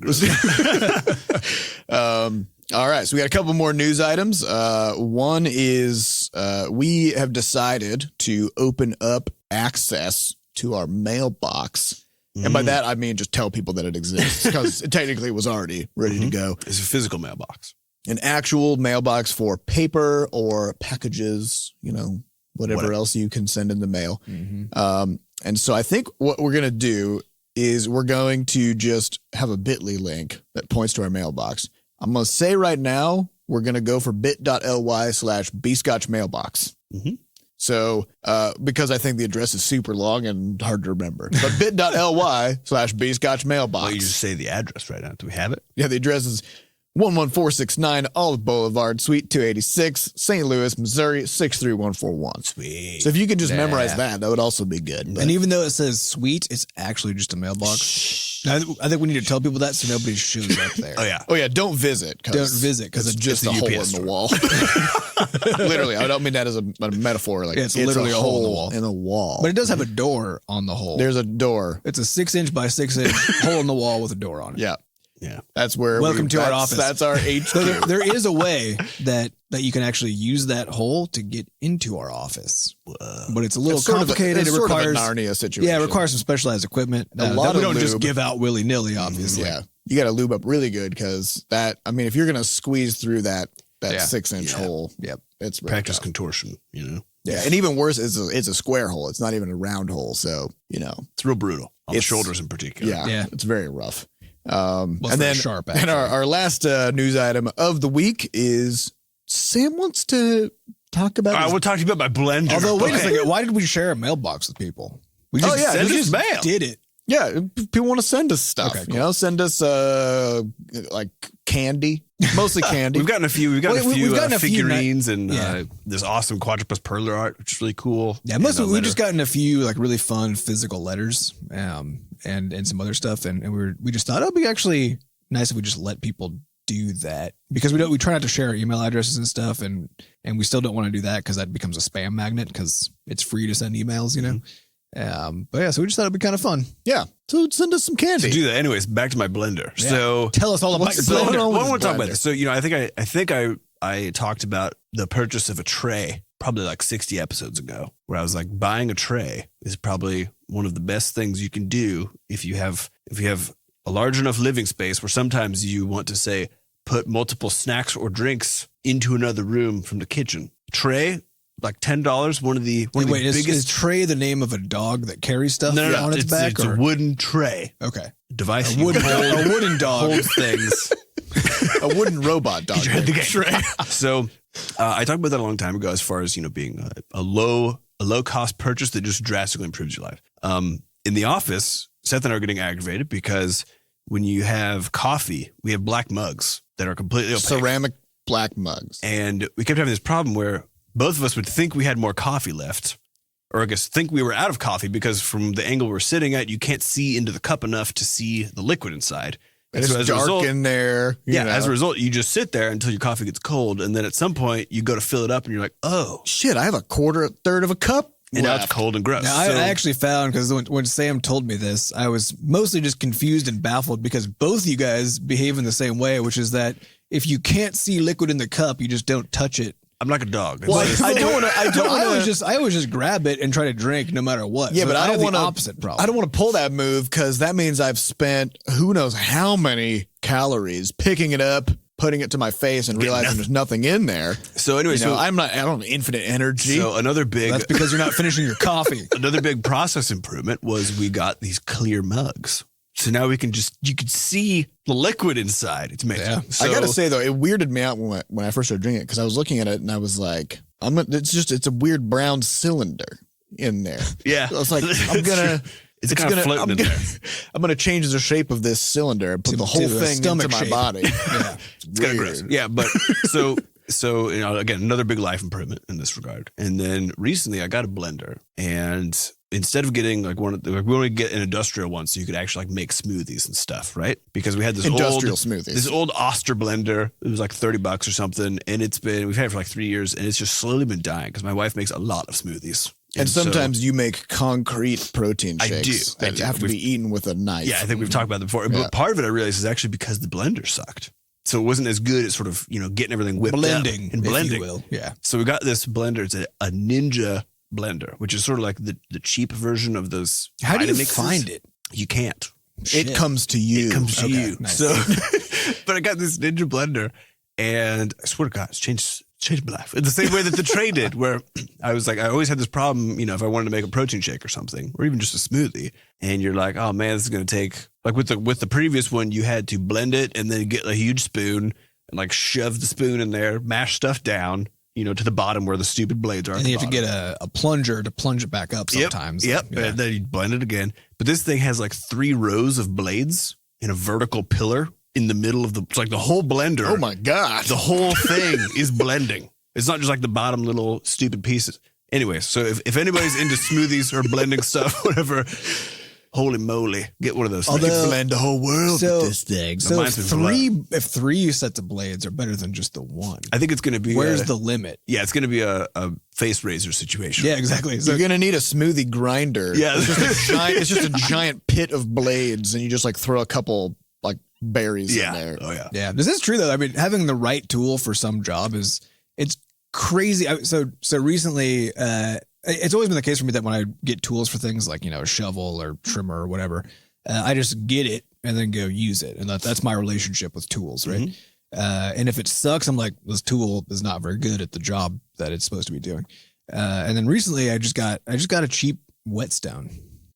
Speaker 2: All right. So we got a couple more news items. One is we have decided to open up access to our mailbox. And by that, I mean just tell people that it exists because technically it was already ready to go.
Speaker 3: It's a physical mailbox.
Speaker 2: An actual mailbox for paper or packages, whatever else you can send in the mail. And so I think what we're going to do is we're going to just have a bit.ly link that points to our mailbox. I'm going to say right now, we're going to go for bit.ly/bscotch mailbox. So, because I think the address is super long and hard to remember, but bit.ly/bscotch mailbox.
Speaker 3: Well, you just say the address right now. Do we have it?
Speaker 2: Yeah, the address is 11469 Olive Boulevard, Suite 286, St. Louis, Missouri, 63141.
Speaker 3: Sweet.
Speaker 2: So if you could just memorize that would also be good. But
Speaker 1: And even though it says suite, it's actually just a mailbox. I think we need to tell people that so nobody shows up there.
Speaker 3: Oh yeah.
Speaker 2: Don't visit.
Speaker 1: Don't visit because
Speaker 2: It's just a
Speaker 3: the
Speaker 2: hole
Speaker 3: UPS
Speaker 2: in the wall. Literally, I don't mean that as a metaphor. Like
Speaker 1: it's literally a hole in the wall.
Speaker 2: In a wall.
Speaker 1: But it does have a door on the hole.
Speaker 2: There's a door.
Speaker 1: It's a 6-inch by 6-inch hole in the wall with a door on it.
Speaker 2: Yeah.
Speaker 3: Yeah.
Speaker 2: That's where
Speaker 1: Welcome to our office.
Speaker 2: That's our HQ.
Speaker 1: So there is a way that you can actually use that hole to get into our office. But it's a little complicated.
Speaker 2: It's
Speaker 1: it
Speaker 2: sort
Speaker 1: requires
Speaker 2: of a Narnia situation.
Speaker 1: Yeah, it requires some specialized equipment.
Speaker 2: A lot
Speaker 1: that we
Speaker 2: of
Speaker 1: don't just
Speaker 2: lube.
Speaker 1: give out willy-nilly, obviously.
Speaker 2: Yeah. You got to lube up really good because if you're going to squeeze through that 6-inch hole, it's really
Speaker 3: Practice
Speaker 2: tough.
Speaker 3: contortion,
Speaker 2: Yeah. And even worse, it's a square hole. It's not even a round hole. So,
Speaker 3: It's real brutal. On the shoulders in particular.
Speaker 2: Yeah. It's very rough.
Speaker 1: Well,
Speaker 2: And then
Speaker 1: sharp,
Speaker 2: and our last news item of the week is Sam wants to talk about.
Speaker 3: I will talk to you about my blender.
Speaker 1: Although, wait a
Speaker 3: Okay.
Speaker 1: second. Why did we share a mailbox with people? We
Speaker 2: Oh, yeah,
Speaker 3: Send
Speaker 2: we
Speaker 3: us mail.
Speaker 1: did it.
Speaker 2: Yeah, people want to send us stuff.
Speaker 1: Okay, cool.
Speaker 2: Send us like candy, mostly candy.
Speaker 3: We've gotten a few. We've gotten
Speaker 1: We've
Speaker 3: a
Speaker 1: gotten
Speaker 3: few
Speaker 1: a few
Speaker 3: figurines and
Speaker 1: yeah.
Speaker 3: This awesome quadrupus perler art, which is really cool.
Speaker 1: Yeah, mostly
Speaker 3: And a
Speaker 1: we've
Speaker 3: letter.
Speaker 1: just gotten a few like really fun physical letters, and some other stuff, and we just thought it'd be actually nice if we just let people do that, because we try not to share our email addresses and stuff, and we still don't want to do that because that becomes a spam magnet because it's free to send emails, you know. But yeah, so we just thought it'd be kind of fun.
Speaker 2: Yeah. So send us some candy.
Speaker 3: To do that. Anyways, back to my blender.
Speaker 1: Yeah.
Speaker 3: So
Speaker 1: Tell us all about your
Speaker 2: What's going
Speaker 1: blender.
Speaker 2: on with
Speaker 3: I want to
Speaker 2: this
Speaker 3: talk about
Speaker 2: blender?
Speaker 3: this. So, you know, I think I talked about the purchase of a tray probably like 60 episodes ago, where I was like, buying a tray is probably one of the best things you can do if you have a large enough living space where sometimes you want to say put multiple snacks or drinks into another room from the kitchen. Tray, like $10. One of the biggest.
Speaker 1: Is Trey the name of a dog that carries stuff
Speaker 3: No,
Speaker 1: on its back?
Speaker 3: It's a wooden tray.
Speaker 1: Okay.
Speaker 3: Device
Speaker 1: A
Speaker 3: you
Speaker 1: wooden,
Speaker 3: hold,
Speaker 1: a wooden dog.
Speaker 3: holds things.
Speaker 2: A wooden robot dog.
Speaker 3: Get the tray. So I talked about that a long time ago, as far as, you know, being a low cost purchase that just drastically improves your life. In the office, Seth and I are getting aggravated because when you have coffee, we have black mugs that are completely opaque.
Speaker 2: Ceramic black mugs.
Speaker 3: And we kept having this problem where both of us would think we had more coffee left, or I guess think we were out of coffee, because from the angle we're sitting at, you can't see into the cup enough to see the liquid inside.
Speaker 2: And it's
Speaker 3: as a
Speaker 2: dark
Speaker 3: result,
Speaker 2: in there. you know.
Speaker 3: as a result, you just sit there until your coffee gets cold. And then at some point you go to fill it up and you're like, oh,
Speaker 2: Shit, I have a third of a cup
Speaker 3: and now it's
Speaker 2: left.
Speaker 3: cold and gross.
Speaker 1: Now, I actually found, because when Sam told me this, I was mostly just confused and baffled because both of you guys behave in the same way, which is that if you can't see liquid in the cup, you just don't touch it.
Speaker 3: I'm like a dog.
Speaker 2: Well,
Speaker 3: It's-
Speaker 2: I don't want to.
Speaker 1: I always just grab it and try to drink no matter what.
Speaker 2: Yeah,
Speaker 1: So
Speaker 2: but I
Speaker 1: have
Speaker 2: don't
Speaker 1: the
Speaker 2: want to.
Speaker 1: opposite problem.
Speaker 2: I don't want to pull that move because that means I've spent who knows how many calories picking it up, putting it to my face, and realizing there's nothing in there.
Speaker 3: so anyway,
Speaker 2: You know,
Speaker 3: so,
Speaker 2: I don't have infinite energy.
Speaker 3: so another big
Speaker 1: That's because you're not finishing your coffee.
Speaker 3: another big process improvement was we got these clear mugs. So now you can see the liquid inside. It's amazing.
Speaker 1: Yeah.
Speaker 3: So,
Speaker 2: I gotta say though, it weirded me out when I first started drinking it because I was looking at it and I was like, it's a weird brown cylinder in there.
Speaker 3: yeah,
Speaker 2: I was like,
Speaker 3: It's kind of floating in there.
Speaker 2: I'm gonna change the shape of this cylinder and put the whole
Speaker 1: to a
Speaker 2: thing into
Speaker 1: stomach
Speaker 2: my
Speaker 1: shape.
Speaker 2: body.
Speaker 1: Yeah.
Speaker 3: It's kind of gross. Yeah, but so you know, again, another big life improvement in this regard. And then recently, I got a blender, and instead of getting like we want to get an industrial one, so you could actually like make smoothies and stuff, right? Because we had this
Speaker 2: Industrial smoothies.
Speaker 3: this old Oster blender. It was like $30 or something, and we've had it for like 3 years, and it's just slowly been dying because my wife makes a lot of smoothies.
Speaker 2: And
Speaker 3: so-
Speaker 2: sometimes you make concrete protein
Speaker 3: I
Speaker 2: shakes
Speaker 3: do.
Speaker 2: that have to be eaten with a knife.
Speaker 3: Yeah, I think we've talked about that before.
Speaker 2: Yeah.
Speaker 3: But part of it I realized is actually because the blender sucked. So it wasn't as good at sort of, you know, getting everything whipped
Speaker 1: Blending,
Speaker 3: up and
Speaker 1: if
Speaker 3: blending.
Speaker 1: you will. Yeah.
Speaker 3: So we got this blender. It's a Ninja blender, which is sort of like the cheap version of those.
Speaker 1: How do you
Speaker 3: Vitamixes.
Speaker 1: find it?
Speaker 3: You can't.
Speaker 2: It comes to you.
Speaker 3: It comes to
Speaker 1: Okay,
Speaker 3: you.
Speaker 1: nice.
Speaker 3: So, but I got this Ninja blender, and I swear to God, it's changed my life in the same way that the tray did, where I was like, I always had this problem, you know, if I wanted to make a protein shake or something, or even just a smoothie, and you're like, oh man, this is going to take, like with the previous one, you had to blend it and then get a huge spoon and like shove the spoon in there, mash stuff down, you know, to the bottom where the stupid blades are.
Speaker 1: And then you have to get a plunger to plunge it back up sometimes.
Speaker 3: Yep.
Speaker 1: Yeah.
Speaker 3: And then you blend it again. But this thing has like 3 rows of blades in a vertical pillar in the middle of it's like the whole blender.
Speaker 2: Oh my God.
Speaker 3: The whole thing is blending. It's not just like the bottom little stupid pieces. Anyway, so if anybody's into smoothies or blending stuff, whatever, holy moly, get one of those things.
Speaker 1: Although-
Speaker 2: blend the whole world
Speaker 1: So-
Speaker 2: with this thing.
Speaker 1: So
Speaker 3: Mine's been
Speaker 1: if three sets of blades are better than just the one,
Speaker 3: I think it's going to be
Speaker 1: where's the limit?
Speaker 3: yeah, it's going to be a face razor situation.
Speaker 1: Yeah, exactly. So
Speaker 2: You're gonna need a smoothie grinder.
Speaker 3: Yeah.
Speaker 2: It's just a giant pit of blades, and you just like throw a couple like berries in there.
Speaker 3: Oh yeah.
Speaker 1: yeah, this is true though. I mean, having the right tool for some job it's crazy. So recently, it's always been the case for me that when I get tools for things like, you know, a shovel or trimmer or whatever, I just get it and then go use it, and that's my relationship with tools, right? And if it sucks, I'm like, this tool is not very good at the job that it's supposed to be doing. And then recently, I just got a cheap whetstone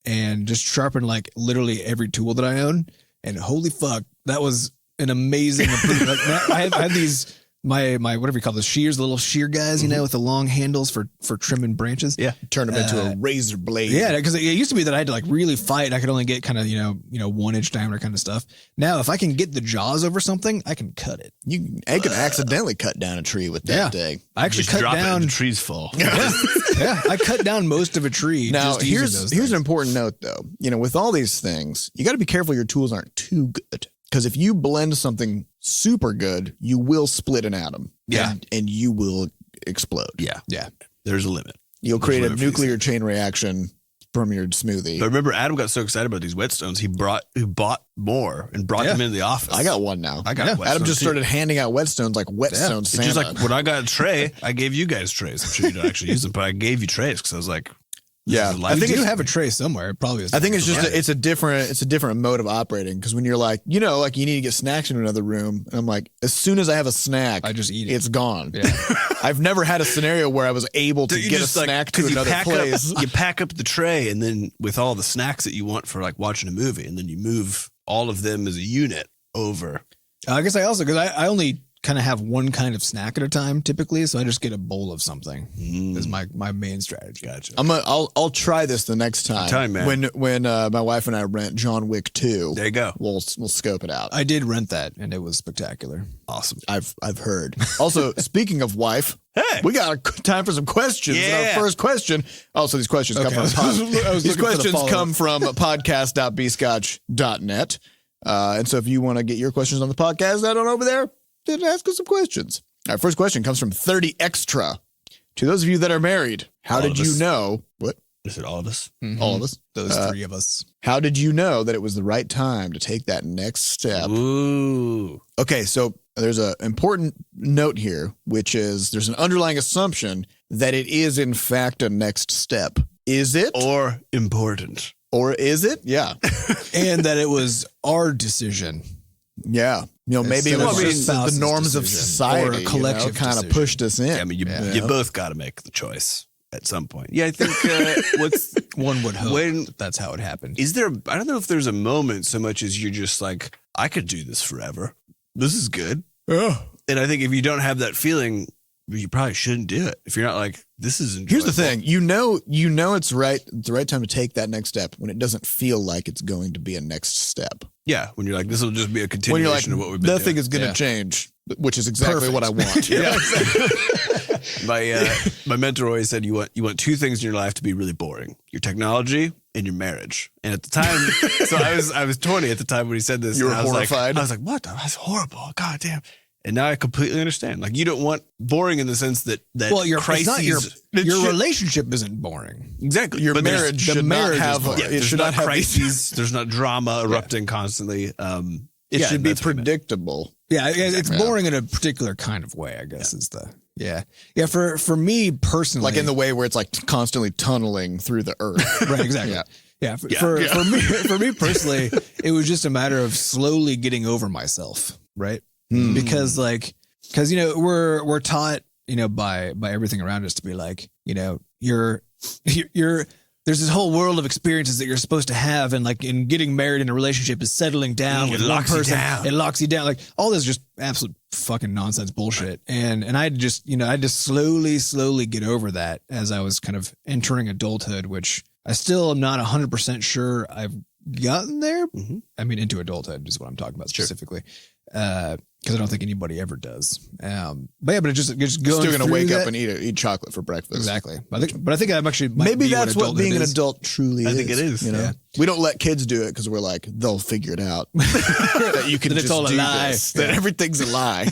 Speaker 1: and just sharpened like literally every tool that I own. And holy fuck, that was an amazing improvement. Like, I have these my whatever you call those shears, the little shear guys, you know, with the long handles for trimming branches.
Speaker 3: Yeah.
Speaker 2: Turn them into a razor blade.
Speaker 1: Yeah, because it used to be that I had to like really fight. I could only get kind of, 1 inch diameter kind of stuff. Now, if I can get the jaws over something, I can cut it.
Speaker 2: I could accidentally cut down a tree with that thing.
Speaker 1: I actually
Speaker 3: Just
Speaker 1: cut
Speaker 3: drop it
Speaker 1: down.
Speaker 3: and the trees fall.
Speaker 1: Yeah, I cut down most of a tree.
Speaker 2: Now,
Speaker 1: just using those
Speaker 2: here's
Speaker 1: things.
Speaker 2: an important note, though. With all these things, you got to be careful your tools aren't too good. Because if you blend something super good, you will split an atom.
Speaker 3: Yeah.
Speaker 2: And you will explode.
Speaker 3: Yeah.
Speaker 1: Yeah.
Speaker 3: There's a limit.
Speaker 2: You'll create a
Speaker 3: limit for these
Speaker 2: nuclear chain reaction from your smoothie.
Speaker 3: But remember, Adam got so excited about these whetstones, he bought more and brought them into the office.
Speaker 2: I got one now.
Speaker 3: I got a
Speaker 2: Adam
Speaker 3: whetstone,
Speaker 2: just
Speaker 3: too.
Speaker 2: started handing out whetstones like whetstone
Speaker 3: It's
Speaker 2: Santa.
Speaker 3: just like when I got a tray, I gave you guys trays. I'm sure you don't actually use them, but I gave you trays because I was like,
Speaker 2: Yeah.
Speaker 3: I
Speaker 1: I think
Speaker 3: think
Speaker 1: you have a tray somewhere. It probably is.
Speaker 2: I think it's just it's a different mode of operating because when you're like you need to get snacks in another room and I'm like as soon as I have a snack
Speaker 1: I just eat it.
Speaker 2: it's gone.
Speaker 1: Yeah.
Speaker 2: I've never had a scenario where I was able to get a snack to another place.
Speaker 3: You pack up the tray and then with all the snacks that you want for like watching a movie, and then you move all of them as a unit over.
Speaker 1: I guess I also, because I only kind of have one kind of snack at a time typically, so I just get a bowl of something is my main strategy.
Speaker 3: Gotcha.
Speaker 2: I'll try this the next time.
Speaker 3: Man.
Speaker 2: When my wife and I rent John Wick 2.
Speaker 3: There you go.
Speaker 2: We'll scope it out.
Speaker 1: I did rent that and it was spectacular.
Speaker 3: Awesome.
Speaker 2: I've heard. Also, speaking of wife,
Speaker 3: Hey.
Speaker 2: we got time for some questions. And
Speaker 3: Yeah.
Speaker 2: our first question. Also, these questions come from these questions come from podcast.bscotch.net. And so if you want to get your questions on the podcast out on over there, then ask us some questions. Our first question comes from 30 Extra. To those of you that are married, how
Speaker 3: All
Speaker 2: did
Speaker 3: of
Speaker 2: you
Speaker 3: us.
Speaker 2: know? What?
Speaker 3: Is it all of us?
Speaker 2: All of us?
Speaker 1: Those three of us.
Speaker 2: How did you know that it was the right time to take that next step?
Speaker 3: Ooh.
Speaker 2: Okay, so there's an important note here, which is there's an underlying assumption that it is in fact a next step. Is it?
Speaker 3: Or important.
Speaker 2: Or is it? Yeah.
Speaker 1: And that it was our decision.
Speaker 2: Yeah. Maybe it
Speaker 1: Instead
Speaker 2: was
Speaker 1: of
Speaker 2: just the
Speaker 1: spouse's
Speaker 2: norms of
Speaker 1: decision
Speaker 2: society
Speaker 1: or a collective
Speaker 2: kind of
Speaker 1: decision.
Speaker 2: pushed us in.
Speaker 3: I mean, you both got to make the choice at some point. Yeah, I think
Speaker 1: One would hope
Speaker 3: When-
Speaker 1: that's how it happened.
Speaker 3: is there, I don't know if there's a moment so much as you're just like, I could do this forever. This is good.
Speaker 2: Yeah.
Speaker 3: And I think if you don't have that feeling, you probably shouldn't do it. If you're not like, this is enjoyable.
Speaker 2: Here's the thing. You know it's the right time to take that next step when it doesn't feel like it's going to be a next step.
Speaker 3: Yeah, when you're like, this will just be a
Speaker 2: When you're like,
Speaker 3: continuation of what we've been
Speaker 2: nothing
Speaker 3: doing.
Speaker 2: is going to
Speaker 1: Yeah.
Speaker 2: change, which is exactly what I want.
Speaker 3: Yeah. My mentor always said you want two things in your life to be really boring: your technology and your marriage. And at the time, so I was 20 at the time when he said this.
Speaker 2: You were
Speaker 3: and I was
Speaker 2: horrified?
Speaker 3: I was like, what? That's horrible. God damn. And now I completely understand. Like, you don't want boring in the sense that
Speaker 1: Well,
Speaker 3: crises.
Speaker 1: your relationship isn't boring.
Speaker 3: Exactly.
Speaker 2: Your
Speaker 3: But there's-
Speaker 2: marriage
Speaker 1: the
Speaker 2: should not
Speaker 1: marriage is
Speaker 2: have
Speaker 1: boring.
Speaker 3: Yeah,
Speaker 2: it
Speaker 3: there's
Speaker 2: should
Speaker 3: not
Speaker 2: not have
Speaker 3: crises. There's not drama erupting constantly.
Speaker 2: It
Speaker 3: Yeah,
Speaker 2: should be
Speaker 3: that's what I meant.
Speaker 2: predictable.
Speaker 1: Yeah, it's
Speaker 2: Yeah.
Speaker 1: boring in a particular kind of way, I guess is the yeah. For me personally,
Speaker 2: Like in the way where it's like constantly tunneling through the earth.
Speaker 1: right, exactly.
Speaker 2: Yeah.
Speaker 1: Yeah, for me personally, it was just a matter of slowly getting over myself, right? Because we're taught, by everything around us to be like, you're there's this whole world of experiences that you're supposed to have, and like in getting married in a relationship is settling down with one
Speaker 3: locks you
Speaker 1: person.
Speaker 3: down.
Speaker 1: It locks you down. Like all this just absolute fucking nonsense bullshit. And I had to slowly get over that as I was kind of entering adulthood, which I still am not 100% sure I've gotten there.
Speaker 3: Mhm.
Speaker 1: I mean, into adulthood is what I'm talking about specifically. Because I don't think anybody ever does. But it's just going
Speaker 2: Still going to
Speaker 1: through
Speaker 2: wake
Speaker 1: that.
Speaker 2: up and eat chocolate for breakfast.
Speaker 1: Exactly. But I think I'm actually might
Speaker 2: Maybe
Speaker 1: be
Speaker 2: that's what being an
Speaker 1: is.
Speaker 2: adult truly is.
Speaker 3: I think it is.
Speaker 1: Yeah.
Speaker 2: We don't let kids do it because we're like, they'll figure it out. That you can
Speaker 1: That it's
Speaker 2: just
Speaker 1: all a
Speaker 2: do
Speaker 1: lie.
Speaker 2: this. That everything's a lie.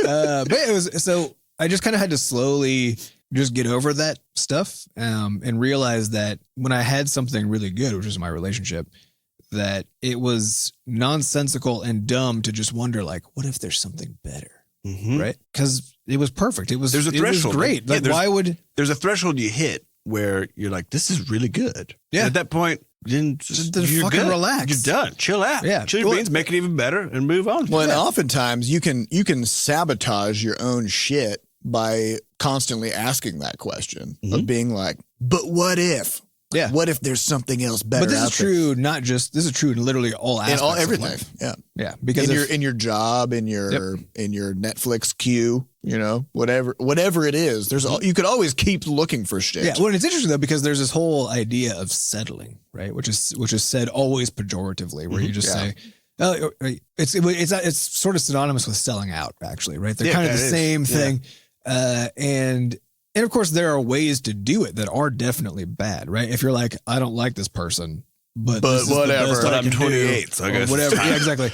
Speaker 1: But it was so I just kind of had to slowly just get over that stuff and realize that when I had something really good, which was my relationship, that it was nonsensical and dumb to just wonder, like, what if there's something better?
Speaker 3: Mhm.
Speaker 1: Right? Because it was perfect. It was
Speaker 3: There's a threshold.
Speaker 1: great.
Speaker 3: Yeah,
Speaker 1: Like,
Speaker 3: there's-
Speaker 1: why would
Speaker 3: There's a threshold you hit where you're like, this is really good.
Speaker 1: Yeah.
Speaker 3: And at that point, then just,
Speaker 1: Just
Speaker 3: you're
Speaker 1: fucking
Speaker 3: good.
Speaker 1: relax.
Speaker 3: You're done. Chill out.
Speaker 1: Yeah.
Speaker 3: Chill your
Speaker 1: Well,
Speaker 3: beans, make it even better, and move on.
Speaker 2: Well, and oftentimes you can sabotage your own shit by constantly asking that question of being like, but what if?
Speaker 1: Yeah.
Speaker 2: What if there's something else better?
Speaker 1: But this is
Speaker 2: out there?
Speaker 1: true, this is true in literally all aspects
Speaker 2: In
Speaker 1: of
Speaker 2: everything.
Speaker 1: life.
Speaker 2: Yeah.
Speaker 1: Yeah. Because
Speaker 2: in your job, in your Netflix queue, whatever it is, you could always keep looking for shit.
Speaker 1: yeah. Well, it's interesting though, because there's this whole idea of settling, right? Which is said always pejoratively, where you just say, oh, it's sort of synonymous with selling out, actually, right? They're kind of the same thing. And of course, there are ways to do it that are definitely bad, right? If you're like, I don't like this person, but this is
Speaker 2: whatever.
Speaker 1: the best I
Speaker 3: I'm
Speaker 1: can
Speaker 3: 28,
Speaker 1: do,
Speaker 3: so I guess
Speaker 1: whatever. Yeah, exactly.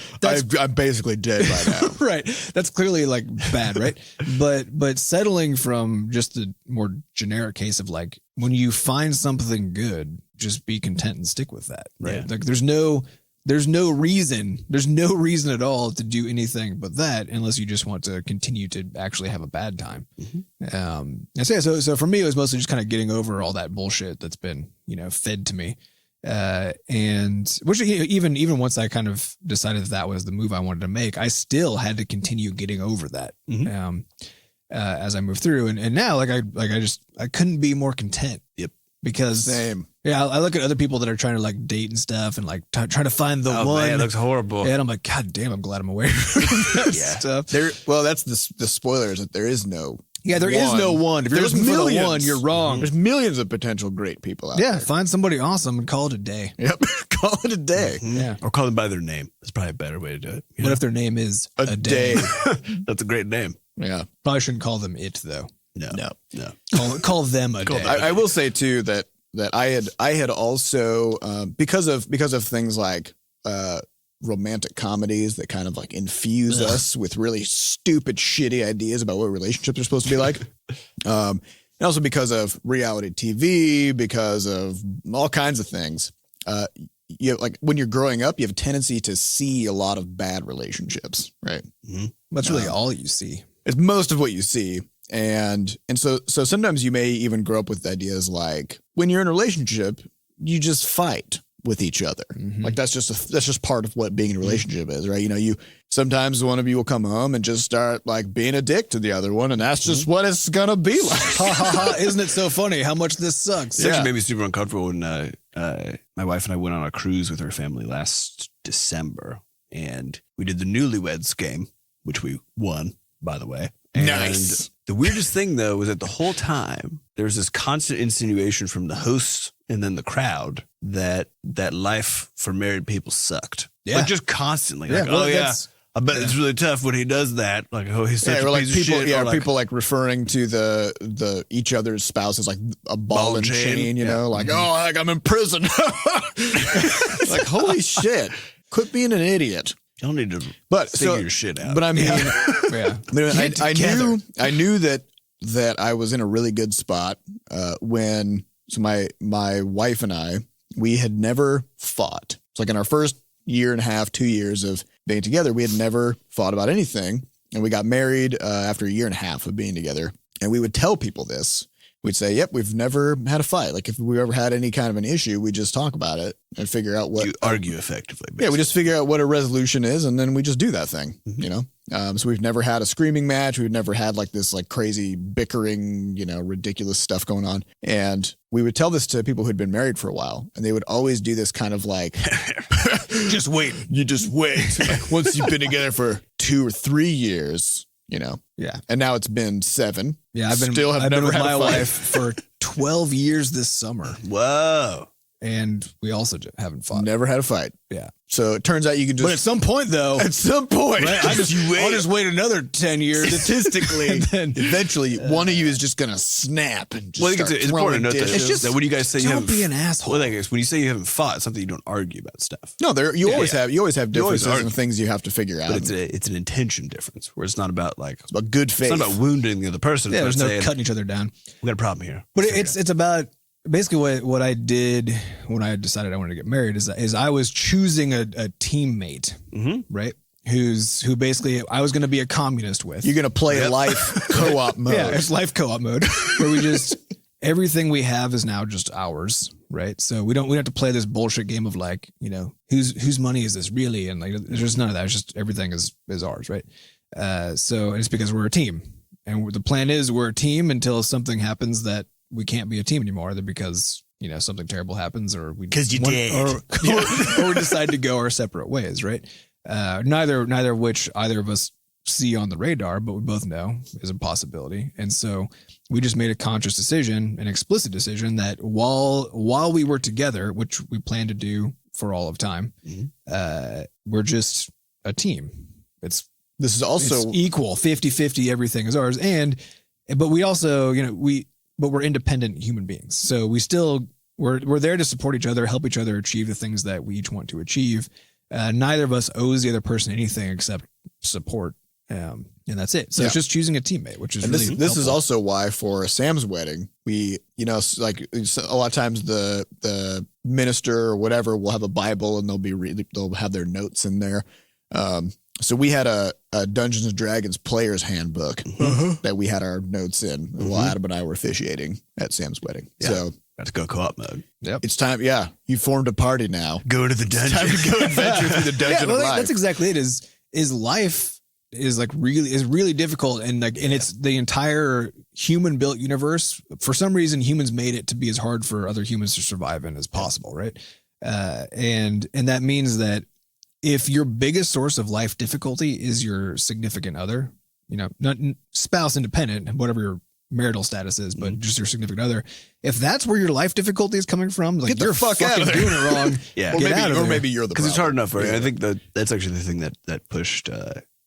Speaker 2: I'm basically dead by now.
Speaker 1: Right. That's clearly like bad, right? But settling from just the more generic case of like, when you find something good, just be content and stick with that, right?
Speaker 3: Yeah.
Speaker 1: Like there's no reason at all to do anything but that, unless you just want to continue to actually have a bad time. So for me, it was mostly just kind of getting over all that bullshit that's been, fed to me. And which even once I kind of decided that was the move I wanted to make, I still had to continue getting over that. As I moved through, and now I couldn't be more content.
Speaker 3: Yep.
Speaker 1: Because
Speaker 2: Same.
Speaker 1: Yeah, I look at other people that are trying to like date and stuff, and like try to find the one.
Speaker 3: Man, it looks horrible.
Speaker 1: Yeah, and I'm like, God damn, I'm glad I'm away from that stuff.
Speaker 2: That's the spoiler is that there is no.
Speaker 1: Yeah, there is no one. If you're looking for the one, you're wrong.
Speaker 2: There's millions of potential great people out
Speaker 1: Yeah,
Speaker 2: there.
Speaker 1: find somebody awesome and call it a day.
Speaker 2: Yep. Call it a day.
Speaker 1: Yeah.
Speaker 3: Or call them by their name. That's probably a better way to do it.
Speaker 1: What if their name is
Speaker 2: A day.
Speaker 3: That's a great name.
Speaker 2: Yeah.
Speaker 1: Probably shouldn't call them it though.
Speaker 3: No.
Speaker 1: Call them a day.
Speaker 2: I will say too that I had also because of things like romantic comedies that kind of like infuse us with really stupid, shitty ideas about what relationships are supposed to be like. And also because of reality TV, because of all kinds of things. Like when you're growing up, you have a tendency to see a lot of bad relationships, right?
Speaker 1: That's really all you see.
Speaker 2: It's most of what you see. And so sometimes you may even grow up with ideas like when you're in a relationship, you just fight with each other. Like that's just part of what being in a relationship is, right? You sometimes one of you will come home and just start like being a dick to the other one, and that's just what it's gonna be like.
Speaker 1: Ha ha ha! Isn't it so funny how much this sucks?
Speaker 3: It actually made me super uncomfortable when my wife and I went on a cruise with her family last December, and we did the Newlyweds game, which we won, by the way. And
Speaker 2: Nice.
Speaker 3: The weirdest thing, though, was that the whole time there was this constant insinuation from the hosts and then the crowd that life for married people sucked.
Speaker 1: Yeah.
Speaker 3: Like just constantly.
Speaker 1: Yeah,
Speaker 3: Like,
Speaker 1: well,
Speaker 3: oh, yeah.
Speaker 1: that's-
Speaker 3: I bet it's really tough when he does that. Like, oh, he's such
Speaker 2: Yeah,
Speaker 3: a
Speaker 2: or like
Speaker 3: piece
Speaker 2: people,
Speaker 3: of shit. Or like,
Speaker 2: people like referring to the each other's spouse as like a ball and chain, like like I'm in prison. Like holy shit, quit being an idiot.
Speaker 3: you don't need to
Speaker 2: But
Speaker 3: figure your shit out.
Speaker 2: But I mean,
Speaker 1: Yeah.
Speaker 2: I knew that I was in a really good spot when my wife and I, we had never fought. It's like in our first year and a half, 2 years of being together, we had never fought about anything. And we got married after a year and a half of being together. And we would tell people this. We'd say, yep, we've never had a fight. Like if we ever had any kind of an issue, we just talk about it and figure out what
Speaker 3: you argue effectively.
Speaker 2: Yeah, we just figure out what a resolution is, and then we just do that thing, So we've never had a screaming match. We've never had like this like crazy bickering, ridiculous stuff going on. And we would tell this to people who'd been married for a while, and they would always do this kind of like,
Speaker 3: just wait.
Speaker 2: you just wait. Like, once you've been together for 2 or 3 years,
Speaker 1: Yeah.
Speaker 2: and now it's been 7.
Speaker 1: Yeah. I've been
Speaker 2: never
Speaker 1: with
Speaker 2: had
Speaker 1: my
Speaker 2: a fight.
Speaker 1: wife for 12 years this summer,
Speaker 3: Whoa.
Speaker 1: and we also haven't fought.
Speaker 2: Never had a fight.
Speaker 1: Yeah.
Speaker 2: So it turns out you can just
Speaker 1: But at some point, though,
Speaker 2: at some point,
Speaker 1: right, I'll just wait another 10 years.
Speaker 2: statistically,
Speaker 1: And then-
Speaker 2: eventually one of you is just gonna snap and just
Speaker 3: Well, I think
Speaker 2: start
Speaker 3: it's important to note
Speaker 2: throwing
Speaker 3: that,
Speaker 2: dishes.
Speaker 1: just-
Speaker 3: that when you guys say you
Speaker 1: Don't
Speaker 3: haven't
Speaker 1: be an asshole.
Speaker 3: Well, I guess when you say you haven't fought, it's something you don't argue about stuff.
Speaker 2: No, you always have
Speaker 3: You always
Speaker 2: differences
Speaker 3: argue.
Speaker 2: and things you have to figure out.
Speaker 3: But it's an intention difference where it's not about like
Speaker 2: It's about good faith.
Speaker 3: it's not about wounding the other person.
Speaker 1: Yeah,
Speaker 3: It's
Speaker 1: there's
Speaker 3: about
Speaker 1: no
Speaker 3: saying,
Speaker 1: cutting each other down.
Speaker 3: we got a problem here.
Speaker 1: But
Speaker 3: Figure
Speaker 1: it's about basically what I did when I decided I wanted to get married is I was choosing a teammate, right? Who basically I was going to be a communist with.
Speaker 2: You're gonna play life co-op mode.
Speaker 1: Yeah, it's life co-op mode where we just everything we have is now just ours, right? So we don't have to play this bullshit game of like, whose money is this really? And like there's just none of that. It's just everything is ours, right? So it's because we're a team. And the plan is we're a team until something happens that we can't be a team anymore, because something terrible happens, or we
Speaker 2: 'Cause you did.
Speaker 1: or we decide to go our separate ways, right? Neither of which either of us see on the radar, but we both know is a possibility. And so we just made a conscious decision, an explicit decision, that while we were together, which we plan to do for all of time, we're just a team. This is also equal, 50-50, everything is ours. But we also, but we're independent human beings. So we're there to support each other, help each other achieve the things that we each want to achieve. Neither of us owes the other person anything except support. And that's it. So it's just choosing a teammate, which is really
Speaker 2: this is also why for Sam's wedding, we, like a lot of times the minister or whatever will have a Bible and they'll have their notes in there. So we had a Dungeons and Dragons player's handbook that we had our notes in while Adam and I were officiating at Sam's wedding. Yeah. So
Speaker 3: got to go co-op mode.
Speaker 2: Yep. It's time. Yeah. You formed a party now.
Speaker 3: Go to the dungeon.
Speaker 2: It's time to go adventure through the dungeon of life.
Speaker 1: That's exactly it. Is life is really difficult, and it's the entire human built universe. For some reason, humans made it to be as hard for other humans to survive in as possible, right? And that means that if your biggest source of life difficulty is your significant other, not spouse independent, whatever your marital status is, but just your significant other, if that's where your life difficulty is coming from, like,
Speaker 2: get the
Speaker 1: you're
Speaker 2: fuck out of there.
Speaker 1: doing it wrong.
Speaker 2: Or maybe you're the
Speaker 3: because it's hard enough. Right? I think that's actually the thing that pushed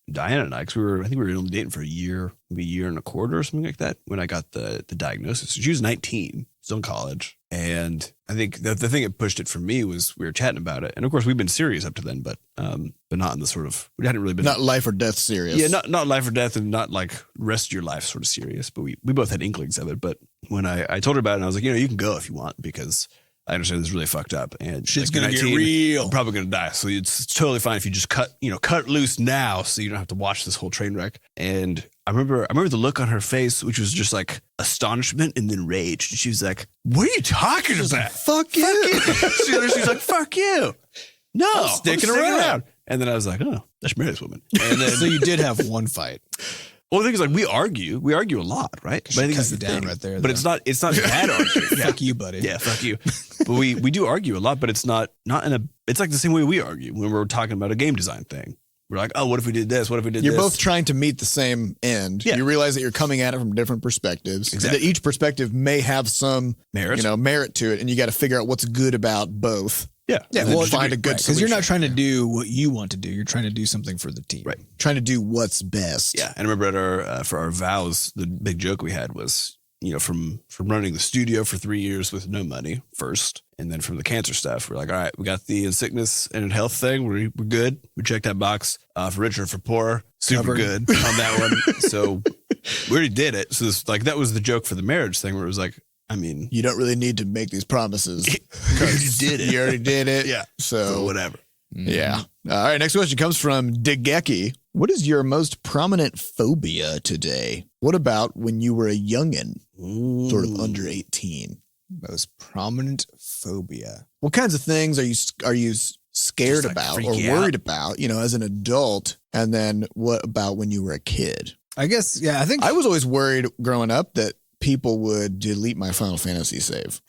Speaker 3: Diana and I, because I think we were only dating for a year, maybe a year and a quarter or something like that when I got the diagnosis. She was 19, still in college. And I think the thing that pushed it for me was we were chatting about it. And of course we've been serious up to then, but not in the sort of, we hadn't really been.
Speaker 2: Not life or death serious.
Speaker 3: Yeah, not life or death and not like rest of your life sort of serious. But we both had inklings of it. But when I told her about it, and I was like, you can go if you want, because I understand this is really fucked up and
Speaker 1: shit's gonna get real.
Speaker 3: I'm probably gonna die. So it's totally fine if you just cut loose now, so you don't have to watch this whole train wreck. And I remember the look on her face, which was just like astonishment and then rage. She was like, "What are you talking about?
Speaker 2: Like, fuck you!"
Speaker 3: She's like, "Fuck you! No, I'm
Speaker 2: sticking around."
Speaker 3: And then I was like, "Oh, I should marry this woman." And then,
Speaker 1: so you did have one fight.
Speaker 3: Well, the thing is, like, we argue a lot, right?
Speaker 1: But I think it's down right there.
Speaker 3: But it's not bad arguing.
Speaker 1: Fuck you, buddy.
Speaker 3: Yeah, fuck you. But we do argue a lot, but it's not in a. It's like the same way we argue when we're talking about a game design thing. We're like, oh, what if we did this? What if we did
Speaker 2: You're
Speaker 3: this?
Speaker 2: both trying to meet the same end. Yeah. You realize that you're coming at it from different perspectives.
Speaker 3: Exactly.
Speaker 2: That each perspective may have some merit to it, and you got to figure out what's good about both.
Speaker 3: Yeah.
Speaker 2: Well, find a good
Speaker 1: because you're not trying to do what you want to do. You're trying to do something for the team.
Speaker 3: Right.
Speaker 2: Trying to do what's best.
Speaker 3: Yeah. And I remember at for our vows, the big joke we had was, from running the studio for 3 years with no money first. And then from the cancer stuff, we're like, all right, we got the sickness and health thing. We're good. We checked that box. For richer, for poor, super good on that one. So we already did it. So that was the joke for the marriage thing, where it was like, I mean,
Speaker 2: you don't really need to make these promises.
Speaker 3: You
Speaker 2: already did it.
Speaker 3: Yeah.
Speaker 2: So
Speaker 3: whatever.
Speaker 2: Yeah. All right. Next question comes from Degeki. What is your most prominent phobia today? What about when you were a youngin', sort of under 18?
Speaker 1: Most prominent phobia.
Speaker 2: What kinds of things are you scared about or worried about, as an adult? And then what about when you were a kid?
Speaker 1: I guess, yeah, I think
Speaker 2: I was always worried growing up that people would delete my Final Fantasy save.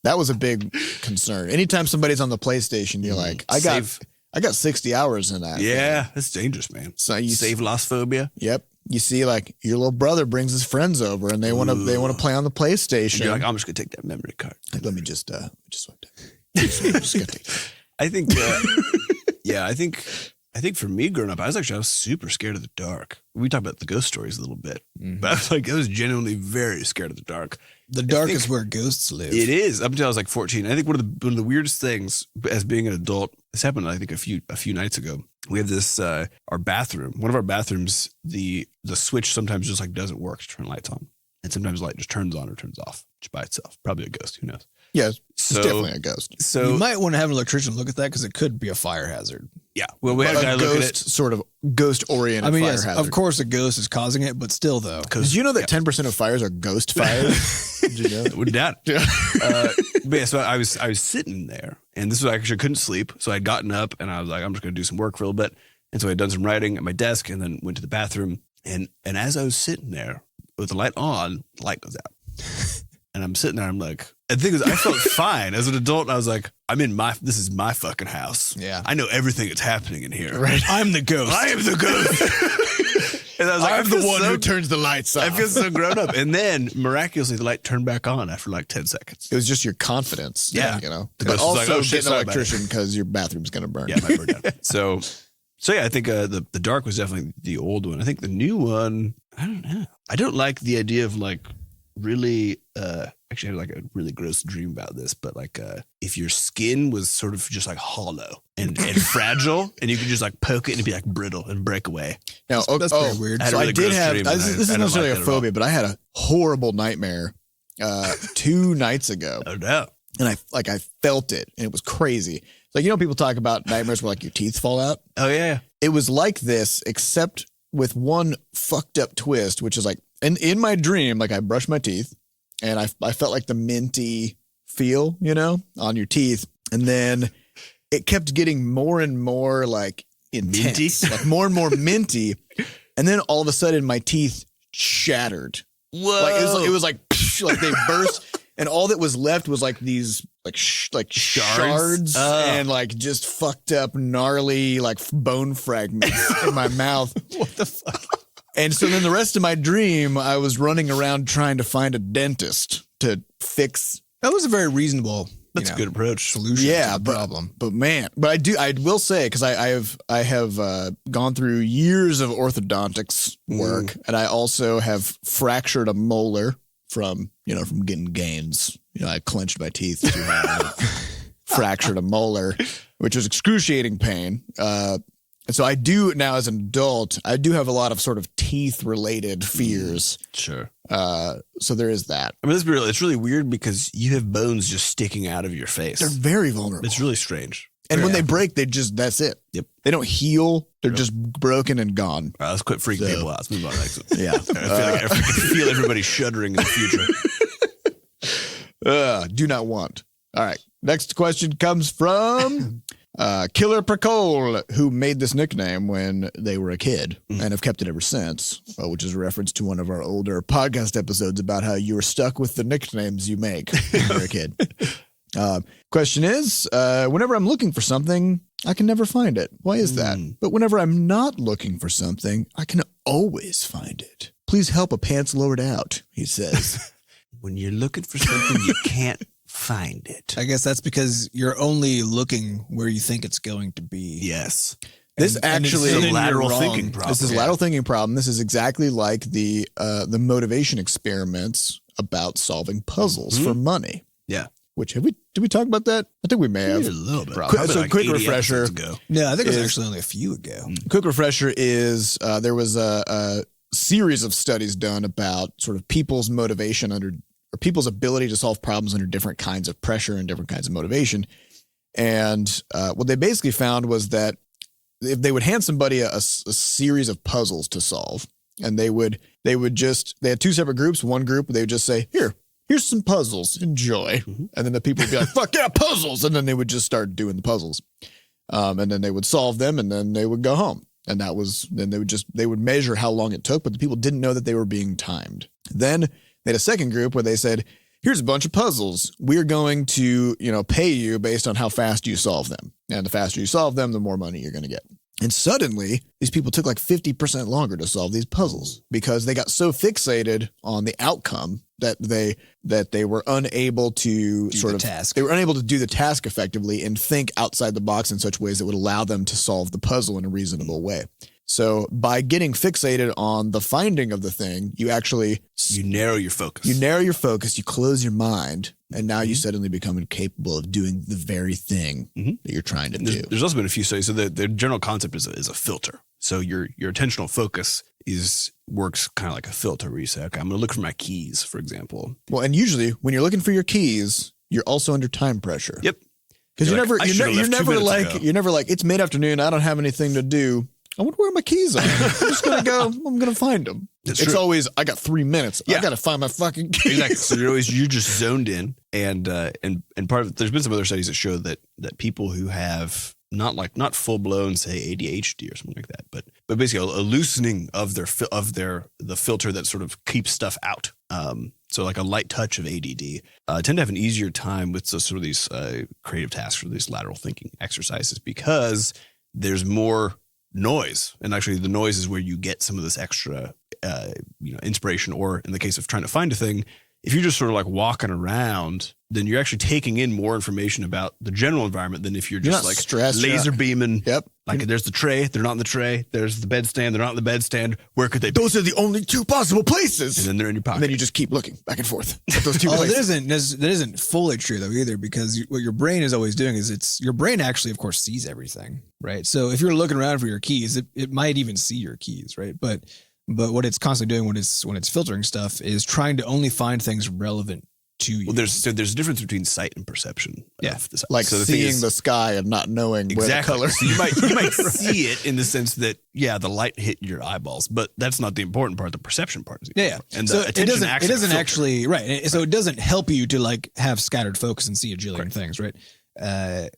Speaker 2: That was a big concern. Anytime somebody's on the PlayStation, you're like, I got 60 hours in that.
Speaker 3: Yeah, that's dangerous, man. So you save loss phobia.
Speaker 2: Yep. You see, like, your little brother brings his friends over and they want to play on the PlayStation.
Speaker 3: And you're like, I'm just gonna take that memory card.
Speaker 2: Like, let me just swipe that.
Speaker 3: I think I think for me growing up, I was super scared of the dark. We talked about the ghost stories a little bit, but I was genuinely very scared of the dark.
Speaker 1: The dark is where ghosts live.
Speaker 3: It is, up until I was like 14. I think one of the weirdest things as being an adult, this happened I think a few nights ago. We have this our bathroom. One of our bathrooms, the switch sometimes just like doesn't work to turn lights on, and sometimes light just turns on or turns off just by itself. Probably a ghost. Who knows?
Speaker 2: Yeah, it's definitely a ghost.
Speaker 3: So
Speaker 1: you might want to have an electrician look at that because it could be a fire hazard.
Speaker 3: Yeah, well, we had a guy look at it.
Speaker 2: Sort of ghost-oriented fire hazard.
Speaker 1: Of course a ghost is causing it, but still, though.
Speaker 2: Did you know that 10% of fires are ghost fires? Did you know that?
Speaker 3: Wouldn't doubt it. But yeah, so I was sitting there, and this was actually I couldn't sleep, so I'd gotten up, and I was like, I'm just going to do some work for a little bit. And so I'd done some writing at my desk, and then went to the bathroom. And as I was sitting there with the light on, the light goes out. And I'm sitting there, I'm like, the thing is, I felt fine. As an adult, I was like, this is my fucking house.
Speaker 1: Yeah.
Speaker 3: I know everything that's happening in here.
Speaker 2: Right.
Speaker 1: I'm the ghost.
Speaker 3: I am the ghost. And I was like,
Speaker 2: I'm the one who turns the lights off.
Speaker 3: I feel so grown up. And then miraculously, the light turned back on after like 10 seconds.
Speaker 2: It was just your confidence.
Speaker 3: Yeah.
Speaker 2: You know,
Speaker 3: The
Speaker 2: but
Speaker 3: ghost was
Speaker 2: also
Speaker 3: like, oh, shit,
Speaker 2: get an
Speaker 3: sorry about
Speaker 2: electrician because your bathroom's going to burn.
Speaker 3: Yeah, my bird down. So yeah, I think the dark was definitely the old one. I think the new one, I don't know. I don't like the idea of like really, actually I had like a really gross dream about this, but like if your skin was sort of just like hollow and fragile and you could just like poke it and it'd be like brittle and break away.
Speaker 2: Now,
Speaker 1: That's pretty weird.
Speaker 3: I had
Speaker 2: So
Speaker 3: a
Speaker 2: I
Speaker 3: really
Speaker 2: did
Speaker 3: gross
Speaker 2: have,
Speaker 3: dream,
Speaker 2: this
Speaker 3: and
Speaker 2: isn't
Speaker 3: I don't
Speaker 2: necessarily
Speaker 3: like
Speaker 2: a
Speaker 3: that at all.
Speaker 2: phobia, but I had a horrible nightmare 2 nights ago.
Speaker 3: Oh no.
Speaker 2: And I felt it and it was crazy. Like, people talk about nightmares where like your teeth fall out.
Speaker 3: Oh yeah.
Speaker 2: It was like this, except with one fucked up twist, which is like in my dream, like I brushed my teeth and I felt like the minty feel, on your teeth. And then it kept getting more and more like intense,
Speaker 3: Minty?
Speaker 2: like more and more minty. And then all of a sudden my teeth shattered.
Speaker 3: Whoa.
Speaker 2: Like it was like, like they burst. And all that was left was like these shards and like just fucked up, gnarly, like bone fragments in my mouth.
Speaker 3: What the fuck?
Speaker 2: And so then the rest of my dream, I was running around trying to find a dentist to fix.
Speaker 1: That was a very reasonable
Speaker 3: That's a good approach.
Speaker 1: solution
Speaker 2: Yeah,
Speaker 1: to the problem.
Speaker 2: But man, I will say, because I have gone through years of orthodontics work, and I also have fractured a molar from getting gains. I clenched my teeth too hard, fractured a molar, which was excruciating pain. And so I do now as an adult, I do have a lot of sort of teeth related fears.
Speaker 3: Sure.
Speaker 2: So there is that.
Speaker 3: I mean, let's be real. It's really weird because you have bones just sticking out of your face.
Speaker 2: They're very vulnerable.
Speaker 3: It's really strange.
Speaker 2: And when they break, that's it.
Speaker 3: Yep.
Speaker 2: They don't heal. They're just broken and gone.
Speaker 3: All right, let's quit freaking people out. Let's move on.
Speaker 2: Yeah.
Speaker 3: I can feel everybody shuddering in the future.
Speaker 2: Do not want. All right. Next question comes from Killer Pracole, who made this nickname when they were a kid and have kept it ever since, which is a reference to one of our older podcast episodes about how you were stuck with the nicknames you make when you were a kid. Question is, whenever I'm looking for something, I can never find it. Why is that? But whenever I'm not looking for something, I can always find it. Please help a pants lowered out, he says.
Speaker 3: When you're looking for something, you can't find it.
Speaker 1: I guess that's because you're only looking where you think it's going to be.
Speaker 3: Yes.
Speaker 2: This
Speaker 1: And
Speaker 2: actually
Speaker 1: it's-
Speaker 3: a
Speaker 1: and then
Speaker 3: lateral
Speaker 1: you're
Speaker 3: thinking
Speaker 1: wrong.
Speaker 3: problem.
Speaker 2: This is a lateral thinking problem. This is exactly like the motivation experiments about solving puzzles for money.
Speaker 3: Yeah.
Speaker 2: Which did we talk about that? I think we may have.
Speaker 3: A little bit.
Speaker 2: Probably.
Speaker 3: Probably
Speaker 2: So
Speaker 3: like
Speaker 2: quick
Speaker 3: 80
Speaker 2: refresher.
Speaker 3: episodes ago.
Speaker 1: No, I think it was
Speaker 2: Is-
Speaker 1: actually only a few ago.
Speaker 2: Quick refresher is there was a series of studies done about sort of people's motivation or people's ability to solve problems under different kinds of pressure and different kinds of motivation. And what they basically found was that if they would hand somebody a series of puzzles to solve, and they had 2 separate groups. One group, they would just say, here's some puzzles, enjoy. And then the people would be like, fuck yeah, puzzles. And then they would just start doing the puzzles. And then they would solve them and then they would go home. And then they would measure how long it took, but the people didn't know that they were being timed. Then they had a second group where they said, here's a bunch of puzzles. We're going to, pay you based on how fast you solve them. And the faster you solve them, the more money you're going to get. And suddenly, these people took like 50% longer to solve these puzzles because they got so fixated on the outcome that they were unable to
Speaker 1: task.
Speaker 2: They were unable to do the task effectively and think outside the box in such ways that would allow them to solve the puzzle in a reasonable way. So by getting fixated on the finding of the thing, you
Speaker 3: narrow your focus.
Speaker 2: You close your mind, and now you suddenly become incapable of doing the very thing that you're trying to do.
Speaker 3: There's also been a few studies. So the general concept is a filter. So your attentional focus works kind of like a filter where you say, okay, I'm going to look for my keys, for example.
Speaker 2: Well, and usually when you're looking for your keys, you're also under time pressure.
Speaker 3: Yep.
Speaker 2: Because
Speaker 3: You're
Speaker 2: you're never like, it's mid-afternoon, I don't have anything to do. I wonder where my keys are. I'm just going to go, I'm going to find them.
Speaker 3: That's
Speaker 2: it's
Speaker 3: true.
Speaker 2: always, I got 3 minutes.
Speaker 3: Yeah.
Speaker 2: I got to find my fucking keys.
Speaker 3: Exactly. So you're just zoned in, and part of there's been some other studies that show that people who have not full blown say ADHD or something like that, but basically a loosening of the filter that sort of keeps stuff out. So like a light touch of ADD tend to have an easier time with sort of these creative tasks or these lateral thinking exercises because there's more noise. And actually the noise is where you get some of this extra, inspiration, or in the case of trying to find a thing, if you're just sort of like walking around, then you're actually taking in more information about the general environment than if you're just like
Speaker 2: stressed,
Speaker 3: laser beaming.
Speaker 2: Yep.
Speaker 3: Like there's the tray, they're not in the tray. There's the bedstand, they're not in the bedstand. Where could they be?
Speaker 2: Those are the only two possible places.
Speaker 3: And then they're in your pocket.
Speaker 2: And then you just keep looking back and forth at those two
Speaker 1: That
Speaker 2: places.
Speaker 1: isn't fully true though either, because what your brain is always doing is your brain actually, of course, sees everything, right? So if you're looking around for your keys, it might even see your keys, right? But what it's constantly doing when it's filtering stuff is trying to only find things relevant to you.
Speaker 3: Well, there's a difference between sight and perception.
Speaker 1: Yeah.
Speaker 3: Of this.
Speaker 2: Like
Speaker 3: so
Speaker 2: seeing the sky and not knowing where the color.
Speaker 3: So you might see it in the sense that the light hit your eyeballs, but that's not the important part. The perception part is the important part. And
Speaker 1: so
Speaker 3: the attention
Speaker 1: it doesn't actually right. So it doesn't help you to like have scattered focus and see a jillion things, right?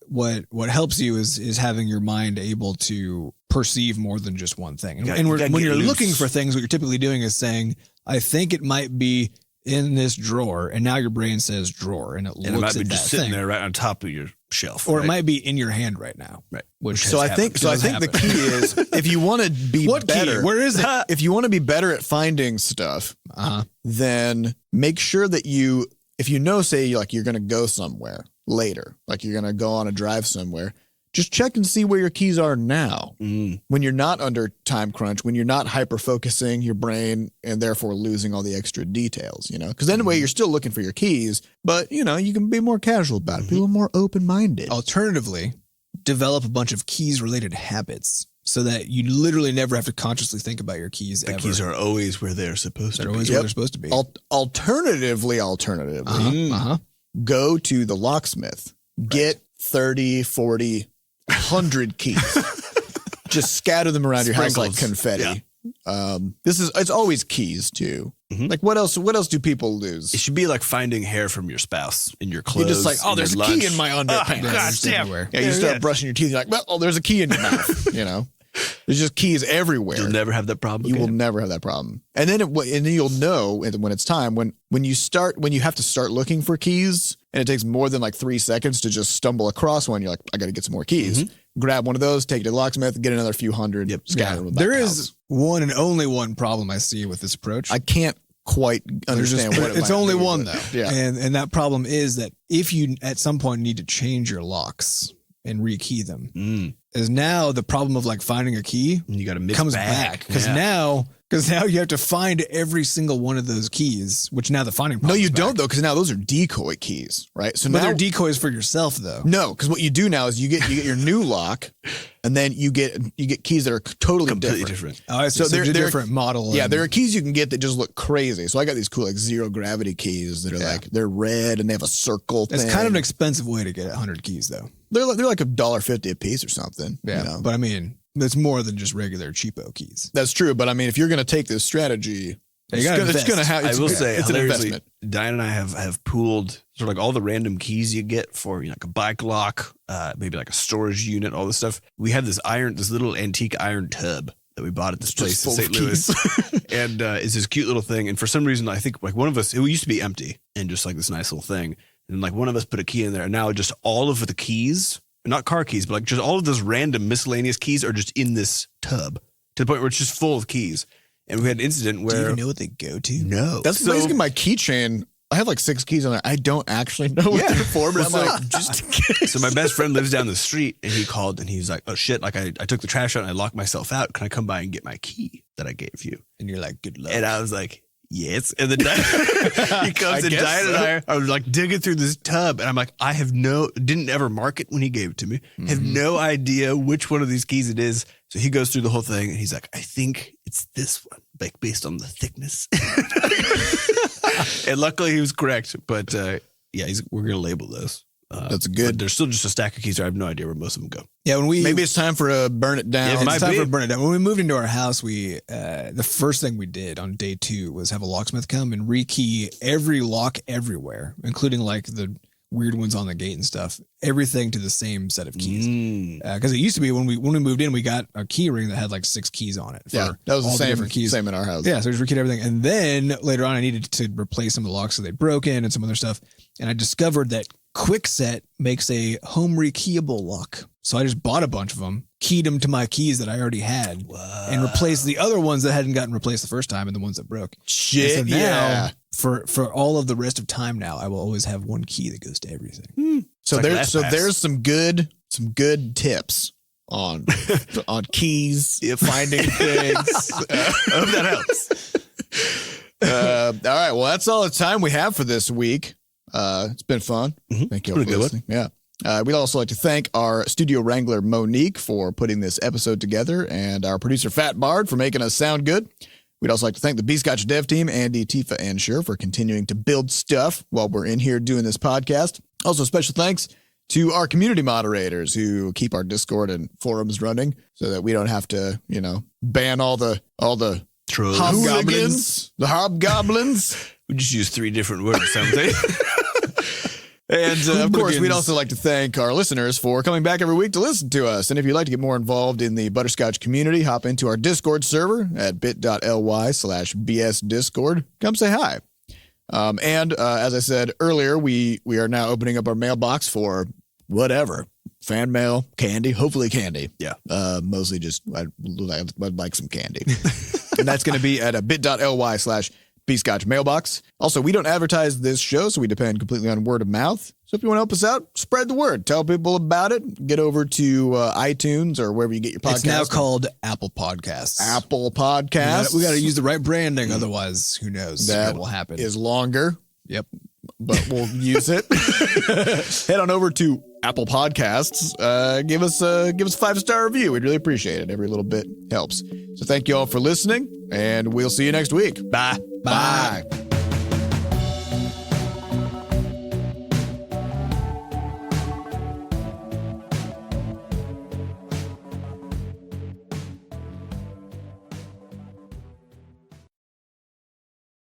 Speaker 1: What helps you is having your mind able to perceive more than just one thing. And when you're looking for things, what you're typically doing is saying, I think it might be in this drawer, and now your brain says drawer, and it looks
Speaker 3: might be
Speaker 1: at
Speaker 3: just
Speaker 1: that
Speaker 3: sitting
Speaker 1: thing.
Speaker 3: there right on top of your shelf,
Speaker 1: Or it might be in your hand right now.
Speaker 3: Right.
Speaker 1: Which
Speaker 2: So I think the key is if you want to be better.
Speaker 1: Where is it?
Speaker 2: If you want to be better at finding stuff, then make sure that if you know, say like you're going to go somewhere later, like you're going to go on a drive somewhere, just check and see where your keys are now. When you're not under time crunch, when you're not hyper focusing your brain and therefore losing all the extra details, because anyway, you're still looking for your keys, but you can be more casual about it, be a little more open-minded.
Speaker 1: Alternatively, develop a bunch of keys related habits so that you literally never have to consciously think about your keys.
Speaker 3: The keys are always where they're supposed to be.
Speaker 1: Always where they're supposed to be.
Speaker 2: Alternatively, go to the locksmith, get 30, 40, 100 keys. Just scatter them around your house like confetti. Yeah. It's always keys too. Like what else do people lose?
Speaker 3: It should be like finding hair from your spouse in your clothes.
Speaker 2: You're just like, there's a key in my underpants.
Speaker 3: God damn.
Speaker 2: Yeah, you start brushing your teeth. You're like, there's a key in your mouth. There's just keys everywhere.
Speaker 3: You'll never have that problem.
Speaker 2: You will never have that problem. And then you'll know when it's time when you have to start looking for keys, and it takes more than like 3 seconds to just stumble across one. You're like, I got to get some more keys. Grab one of those, take it to the locksmith, get another few hundred. Scatter them.
Speaker 1: There is one and only one problem I see with this approach.
Speaker 2: I can't quite understand what
Speaker 1: it's only one though.
Speaker 2: Yeah.
Speaker 1: And that problem is that if you at some point need to change your locks and rekey them, is now the problem of like finding a key
Speaker 3: you got to mix
Speaker 1: comes back because now you have to find every single one of those keys, which now the finding problem.
Speaker 2: No, you don't though, because now those are decoy keys, right? So
Speaker 1: but
Speaker 2: now
Speaker 1: they're decoys for yourself though.
Speaker 2: No, because what you do now is you get your new lock, and then you get keys that are totally
Speaker 3: completely different.
Speaker 1: Oh, I see. So they're a different model.
Speaker 2: Yeah, there are keys you can get that just look crazy. So I got these cool like zero gravity keys that are like they're red and they have a circle.
Speaker 1: It's kind of an expensive way to get 100 keys though.
Speaker 2: They're like $1.50 a piece or something.
Speaker 1: Yeah, but I mean, it's more than just regular cheapo keys.
Speaker 2: That's true, but I mean, if you're going to take this strategy,
Speaker 1: it's going to have.
Speaker 3: I will say,
Speaker 2: it's an investment.
Speaker 3: Diane and I have pooled sort of like all the random keys you get for like a bike lock, maybe like a storage unit, all this stuff. We have this little antique iron tub that we bought at this place in St. Louis, and it's this cute little thing. And for some reason, I think like one of us, it used to be empty and just like this nice little thing. And like one of us put a key in there, and now just all of the keys, not car keys, but like just all of those random miscellaneous keys are just in this tub to the point where it's just full of keys. And we had an incident where.
Speaker 1: Do you even know what they go to?
Speaker 3: No.
Speaker 2: That's basically my keychain. I have like 6 keys on there. I don't actually know what they're for, but I'm like, just in case.
Speaker 3: So my best friend lives down the street, and he called and he's like, oh shit, like I took the trash out and I locked myself out. Can I come by and get my key that I gave you?
Speaker 1: And you're like, good luck.
Speaker 3: And I was like, yes. And then he comes and Diane and I are like digging through this tub, and I'm like, didn't ever mark it when he gave it to me. Have no idea which one of these keys it is. So he goes through the whole thing, and he's like, I think it's this one, like based on the thickness. And luckily he was correct. But we're gonna label those.
Speaker 2: That's good.
Speaker 3: There's still just a stack of keys there. I have no idea where most of them go.
Speaker 1: Yeah,
Speaker 2: maybe it's time for a burn it down.
Speaker 1: Yeah, it's time for burn it down. When we moved into our house, we the first thing we did on day 2 was have a locksmith come and rekey every lock everywhere, including like the weird ones on the gate and stuff. Everything to the same set of keys. Because it used to be when we moved in, we got a key ring that had like 6 keys on it.
Speaker 2: Yeah, that was the same
Speaker 1: different keys.
Speaker 2: Same in our house.
Speaker 1: Yeah, so we just rekeyed everything. And then later on, I needed to replace some of the locks so they broke in and some other stuff. And I discovered that Quickset makes a home rekeyable lock. So I just bought a bunch of them, keyed them to my keys that I already had, and replaced the other ones that hadn't gotten replaced the first time and the ones that broke.
Speaker 2: Shit,
Speaker 1: and so now, for all of the rest of time now, I will always have one key that goes to everything.
Speaker 2: So there's some good tips on keys, finding things.
Speaker 3: I hope that helps.
Speaker 2: All right, well, that's all the time we have for this week. It's been fun. Thank you all for listening. Yeah. We'd also like to thank our studio wrangler, Monique, for putting this episode together, and our producer, Fat Bard, for making us sound good. We'd also like to thank the Butterscotch dev team, Andy, Tifa, and Sher, for continuing to build stuff while we're in here doing this podcast. Also, special thanks to our community moderators who keep our Discord and forums running so that we don't have to, ban all the hobgoblins. The hobgoblins.
Speaker 3: We just use 3 different words, something.
Speaker 2: And of course, we'd also like to thank our listeners for coming back every week to listen to us. And if you'd like to get more involved in the Butterscotch community, hop into our Discord server at bit.ly/bsdiscord. Come say hi. And as I said earlier, we are now opening up our mailbox for whatever. Fan mail, candy, hopefully candy.
Speaker 3: Yeah.
Speaker 2: Mostly just I'd like some candy. And that's going to be at a bit.ly/Bscotch mailbox. Also, we don't advertise this show, so we depend completely on word of mouth. So if you want to help us out, spread the word. Tell people about it. Get over to iTunes or wherever you get your podcasts.
Speaker 1: It's now called Apple Podcasts.
Speaker 2: Apple Podcasts.
Speaker 1: We got to use the right branding. Otherwise, who knows what will happen.
Speaker 2: Is longer.
Speaker 1: Yep.
Speaker 2: But we'll use it. Head on over to Apple Podcasts. Give us a 5-star review. We'd really appreciate it. Every little bit helps. So thank you all for listening, and we'll see you next week.
Speaker 3: Bye.
Speaker 2: Bye.